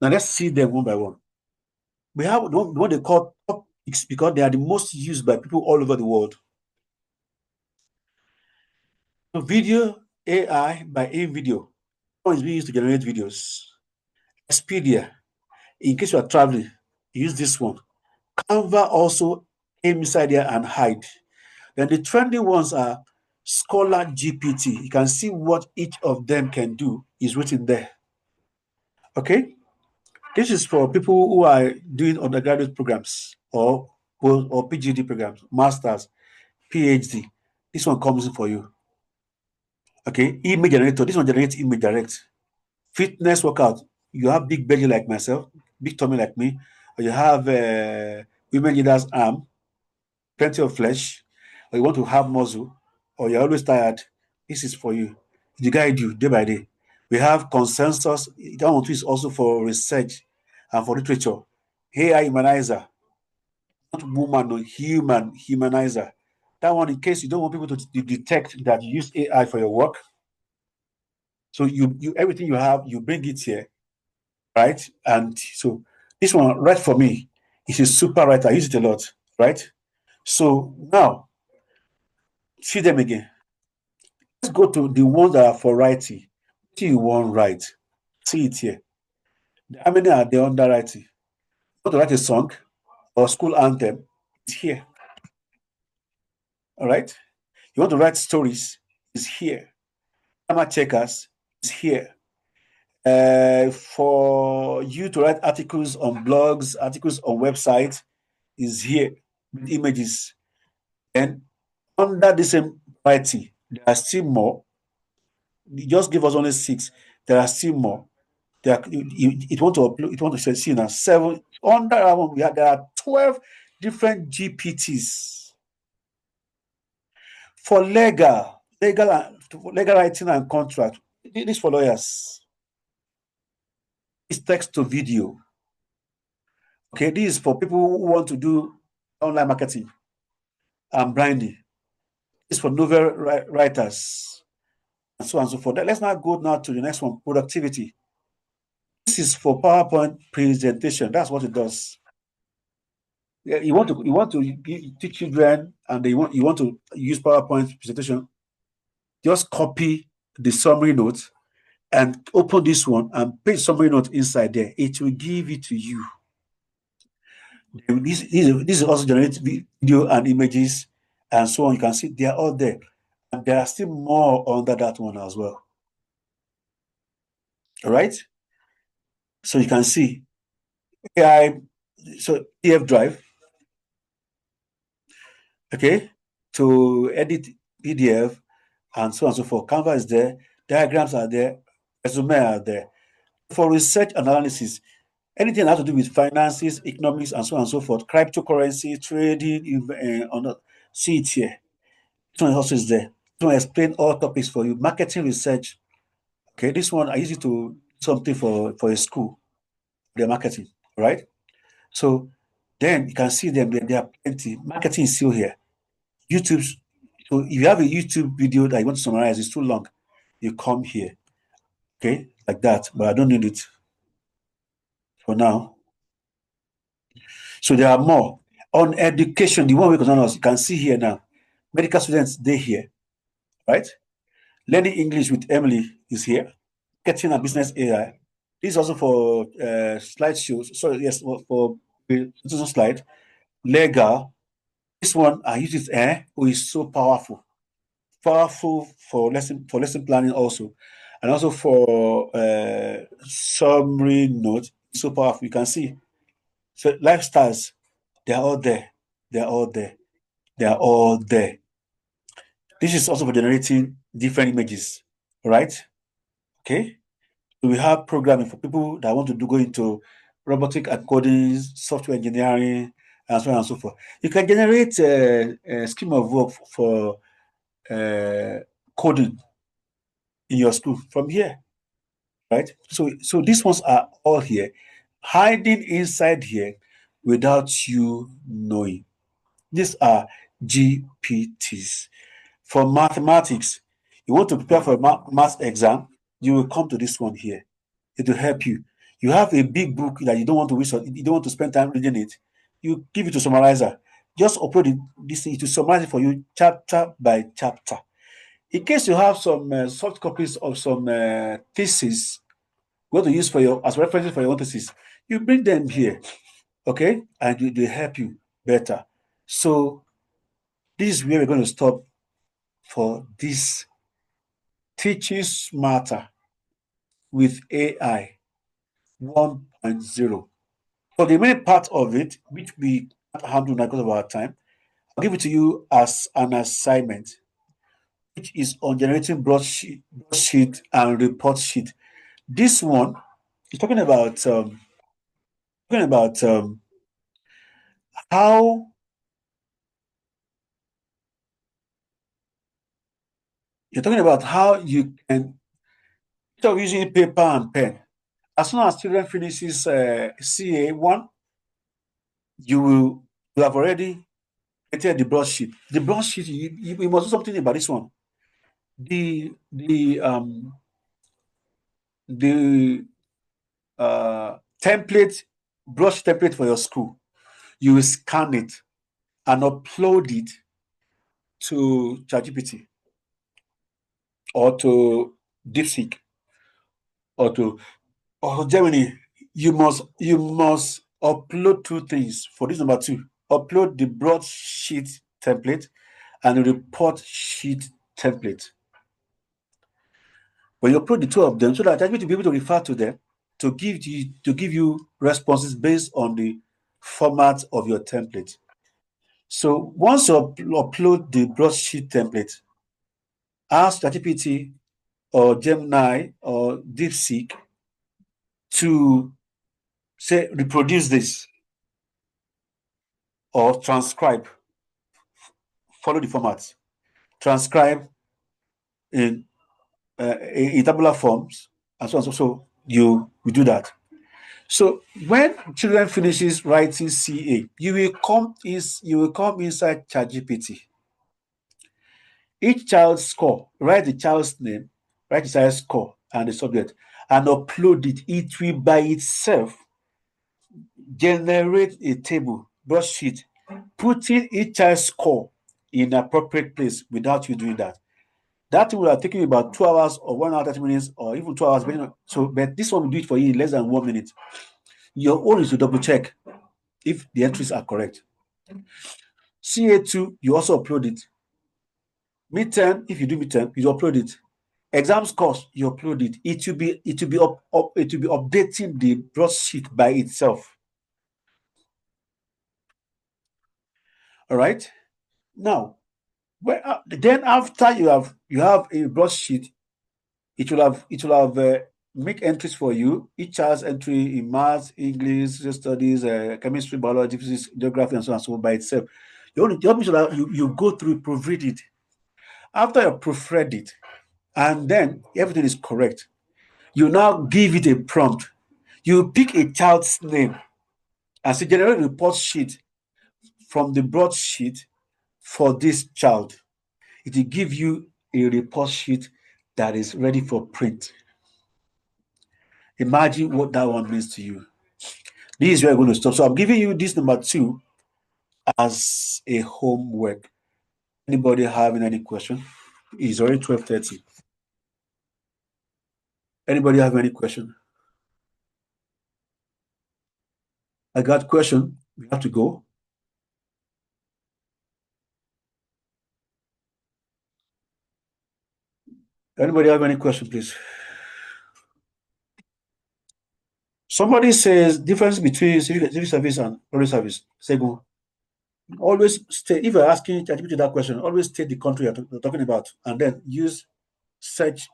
Now let's see them one by one. We have what they call topics because they are the most used by people all over the world. So video AI by InVideo is being used to generate videos. Expedia, in case you are traveling, use this one. Canva also aim inside there and hide. Then the trendy ones are Scholar GPT. You can see what each of them can do is written there. Okay, this is for people who are doing undergraduate programs or PhD programs, masters, PhD. This one comes in for you. Okay, image generator. This one generates image direct. Fitness workout. You have big belly like myself, big tummy like me, or you have women leaders arm, plenty of flesh, or you want to have muscle, or you're always tired. This is for you. It guide you day by day. We have consensus. That one is also for research and for literature. AI humanizer, not woman, no, human humanizer. That one, in case you don't want people to detect that you use AI for your work. So you everything you have, you bring it here, right? And so this one, right for me, is a super writer. I use it a lot, right? So now, see them again. Let's go to the ones that are for writing. What do you want write? See it here. How many are there under writing? You want to write a song or school anthem? It's here. All right. You want to write stories? It's here. Grammar checkers is here. For you to write articles on blogs, articles on websites is here with images. And under the same writing, there are still more. You just give us only 6. There are still more. It want to upload. It want to see now 7. Under that one, there are 12 different GPTs for legal writing and contract. This for lawyers. It's text to video. Okay, this is for people who want to do online marketing and branding. It's for novel writers and so on and so forth. Let's now go now to the next one, productivity. This is for PowerPoint presentation. That's what it does. Yeah, you want to teach children and you want to use PowerPoint presentation. Just copy the summary notes and open this one and paste summary note inside there. It will give it to you. This is also generate video and images and so on. You can see they are all there. And there are still more under that one as well. All right. So you can see AI, so PDF drive. Okay. To edit PDF and so on and so forth. Canva is there. Diagrams are there. Resume are there. For research analysis, anything that has to do with finances, economics, and so on and so forth, cryptocurrency, trading, see it here. This one also is there. This one explain all topics for you. Marketing research. Okay, this one I use it to do something for a school, their marketing, right? So then you can see them, there are plenty. Marketing is still here. YouTube. So if you have a YouTube video that you want to summarize, it's too long, you come here. Okay, like that, but I don't need it for now. So there are more. On education, the one we concern us, you can see here now. Medical students, they here, right? Learning English with Emily is here. Marketing and business AI. This is also for slideshows. Sorry, yes, for slide. Legal. This one I use it who is so powerful. Powerful for lesson planning also, and also for summary note. So powerful. You can see. So lifestyles, they are all there. They are all there. They are all there. This is also for generating different images, right? Okay. We have programming for people that want to go into robotic and coding, software engineering, and so on and so forth. You can generate a scheme of work for coding in your school from here, right? So these ones are all here, hiding inside here without you knowing. These are GPTs. For mathematics, you want to prepare for a math exam, you will come to this one here. It will help you. You have a big book that you don't want to waste, you don't want to spend time reading it. You give it to summarizer. Just upload this thing to summarize it for you chapter by chapter. In case you have some soft copies of some thesis you want to use for as references for your own thesis, you bring them here, okay, and they help you better. So this is where we're going to stop for this Teaching Smarter with AI 1.0. For the main part of it, which we can't handle because of our time, I'll give it to you as an assignment, which is on generating broadsheet and report sheet. This one is talking about how you can, instead of using paper and pen, as soon as children finishes CA1, you have already entered the broadsheet. The broadsheet, you must do something about this one. The template, brush template for your school, you will scan it and upload it to ChatGPT or to DeepSeek or Gemini. You must upload two things for this number two. Upload the broadsheet template and the report sheet template. When you upload the two of them, so that ChatGPT will be able to refer to them to give you responses based on the format of your template. So once you upload the broadsheet template, ask ChatGPT or Gemini or DeepSeek to say reproduce this or transcribe. Follow the format. Transcribe in tabular forms and so on. So you do that. So when children finishes writing CA, you will come inside ChatGPT. Each child's score, write the child's name, write the child's score and the subject, and upload it. It will by itself generate a table, broadsheet, putting each child's score in appropriate place without you doing that. That will have taken you about 2 hours or 1 hour 30 minutes or even 2 hours. But this one will do it for you in less than 1 minute. Your own is to double check if the entries are correct. CA2, you also upload it. Midterm, if you do midterm, you upload it. Exam scores, you upload it. It will be updating the broadsheet by itself. All right. Now, then after you have a broadsheet, it will have make entries for you. Each has entry in math, English, social studies, chemistry, biology, physics, geography, and so on and so on by itself. You make sure that you go through, proofread it. After you proofread it, and then everything is correct, you now give it a prompt. You pick a child's name and say generate a report sheet from the broadsheet for this child. It will give you a report sheet that is ready for print. Imagine what that one means to you. This is where we're going to stop. So I'm giving you this number 2 as a homework. Anybody having any question? It's already 12:30. Anybody have any question? I got question. We have to go. Anybody have any question, please? Somebody says difference between civil service and public service. Segu. Always state, if you're asking ChatGPT that question, always state the country you're talking about and then use search,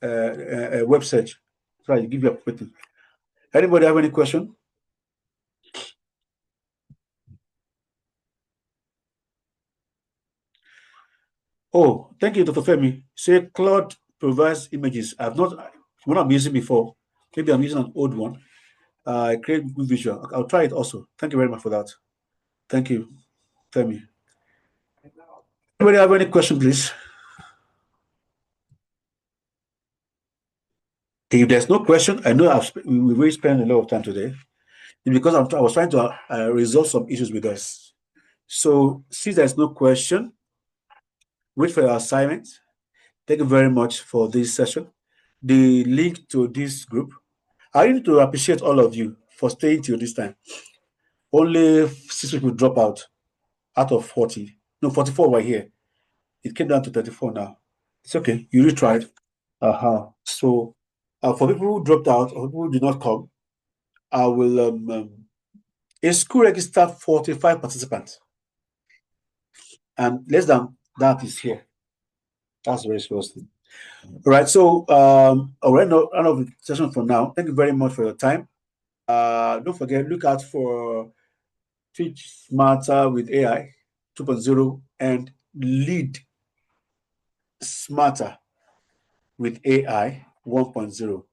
web search. So I give you a question. Anybody have any question? Oh, thank you, Dr. Femi. Say Claude provides images. One I'm using before. Maybe I'm using an old one. I create good visual. I'll try it also. Thank you very much for that. Thank you, Femi. Anybody have any question, please? If there's no question, I know we've really spent a lot of time today. Because I was trying to resolve some issues with us. So since there's no question, wait for your assignment. Thank you very much for this session. The link to this group. I need to appreciate all of you for staying till this time. Only 6 people drop out of 40. No, 44 were here. It came down to 34 now. It's okay. You retried. So for people who dropped out or people who did not come, I will a school register 45 participants. And less than that is here. That's very close. All right. So I'll end of the session for now. Thank you very much for your time. Don't forget, look out for Teach Smarter with AI 2.0 and Lead Smarter with AI 1.0.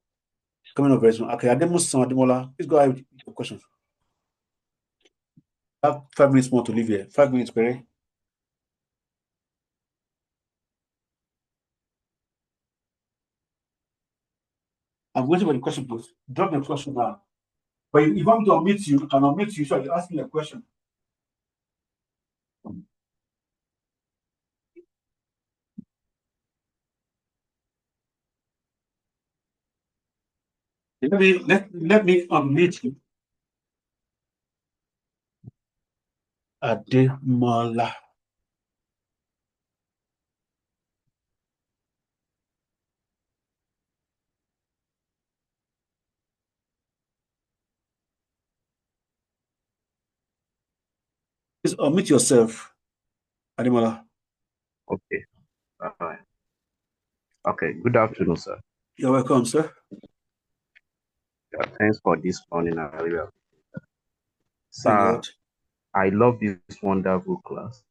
Coming up very soon. Okay, Ademola, please go ahead with your question. I have 5 minutes more to leave here. 5 minutes, Barry. I'm waiting for the question, please. Drop the question now. But if you want me to unmute you, I can unmute you, so you ask me a question. Let me unmute you. Ademola. Please unmute yourself, Ademola. Okay. All right. Okay. Good afternoon, sir. You're welcome, sir. Yeah, thanks for this morning. Sir, I love this wonderful class.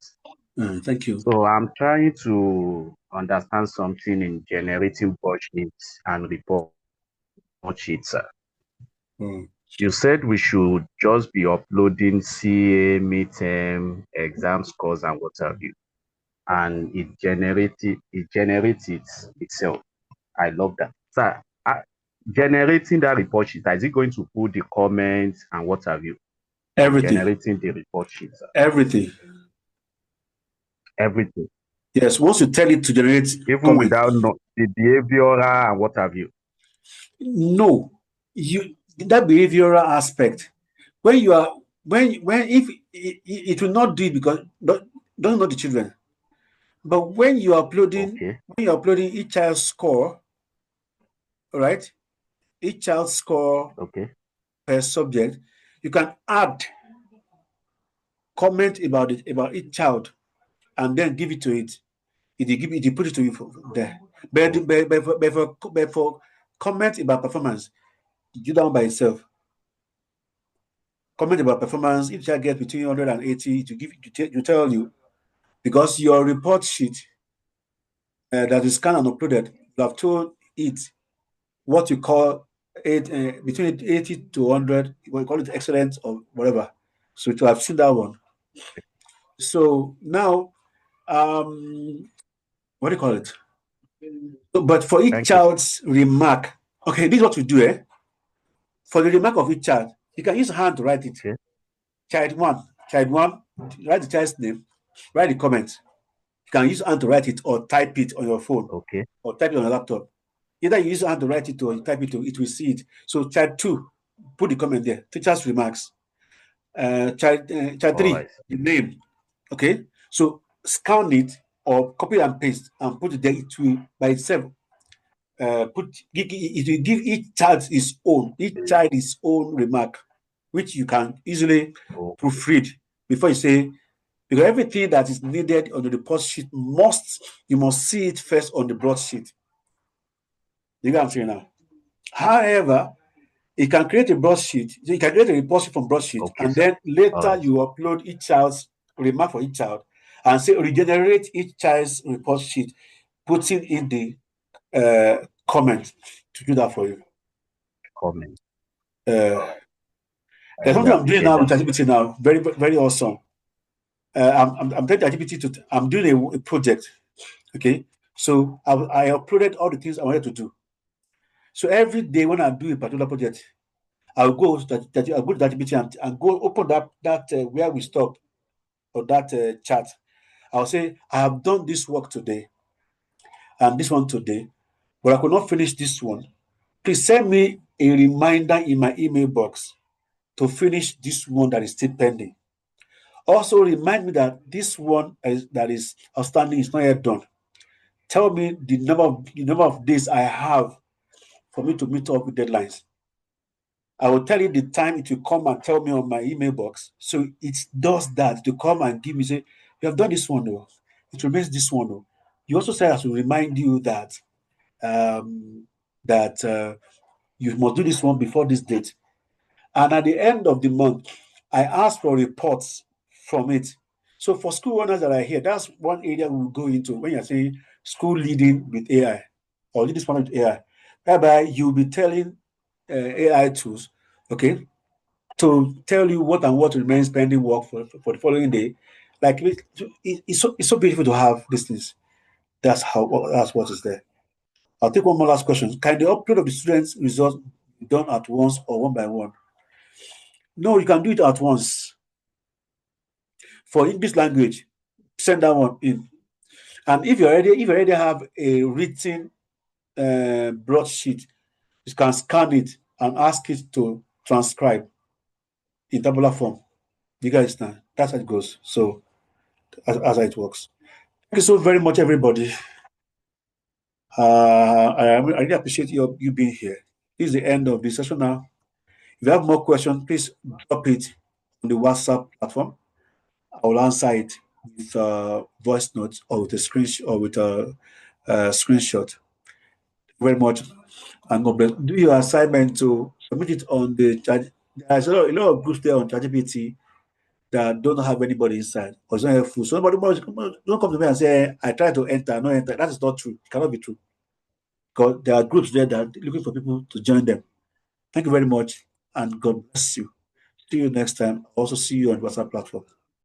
Thank you. So I'm trying to understand something in generating budgets and report sheets, sir. You said we should just be uploading CA, midterm, exam scores, and what have you, and it generates it itself. I love that. Sir, generating that report sheet, is it going to put the comments and what have you? Everything. Generating the report sheet, sir. Everything. Everything. Yes, once you tell it to generate even comments, without the behavioral and what have you. No, that behavioral aspect. When you are if it will not do it because don't know the children. But when you are uploading, each child's score, all right, each child's score per subject, you can add comment about each child, and then give it to it. It put it to you there. But for comment about performance, you do that by itself. Comment about performance. If child gets between 180, to tell you, because your report sheet that is scanned and uploaded, you have told it what you call between 80 to 100. We call it excellent or whatever. So to have seen that one. So now, what do you call it? But for each child's remark, okay, this is what we do. For the remark of each child, you can use hand to write it. Okay. Child one, write the child's name, write the comment. You can use hand to write it or type it on your phone. Okay. Or type it on a laptop. Either you use hand to write it or you type it, it will see it. So child 2, put the comment there. Teacher's remarks. Child 3, the name. Okay. So scan it or copy and paste and put it there. It will by itself give each child his own remark, which you can easily proofread before you say, because everything that is needed on the report sheet you must see it first on the broadsheet. You get what I'm saying now? However, you can create a broadsheet. You can create a report sheet from broadsheet, and then later you upload each child's remark for each child, and say regenerate each child's report sheet, putting in the comment to do that for you. Comment. There's something I'm doing now with ChatGPT now. Very, very awesome. I'm taking ChatGPT I'm doing a project. Okay. So I uploaded all the things I wanted to do. So every day when I do a particular project, I'll go to ChatGPT and go open that where we stopped, or that chat. I'll say, I have done this work today and this one today, but I could not finish this one. Please send me a reminder in my email box to finish this one that is still pending. Also remind me that this one that is outstanding is not yet done. Tell me the number of days I have for me to meet up with deadlines. I will tell you the time it will come and tell me on my email box. So it does that to come and give me, say, you have done this one though. It remains this one though. You also say I should remind you that you must do this one before this date. And at the end of the month, I ask for reports from it. So for school owners that are here, that's one area we will go into when you're saying school leading with AI or leading one with AI, whereby you'll be telling AI tools, okay, to tell you what and what remains pending work for the following day. Like it's so beautiful to have these things. That's what is there. I'll take one more last question. Can the upload of the students' results be done at once or one by one? No, you can do it at once. For English language, send that one in. And if you already have a written broadsheet, you can scan it and ask it to transcribe in tabular form. You guys know that's how it goes. So as it works. Thank you so very much, everybody. I really appreciate you being here. This is the end of the session now. If you have more questions, please drop it on the WhatsApp platform. I will answer it with voice notes or with a screenshot or with a screenshot. Very much, and God bless. Do your assignment to submit it on the chat. There's a lot of groups there on ChatGPT that don't have anybody inside or it's not helpful. So nobody don't come to me and say, I try to enter, no enter. That is not true. It cannot be true. Because there are groups there that are looking for people to join them. Thank you very much, and God bless you. See you next time. Also see you on WhatsApp platform.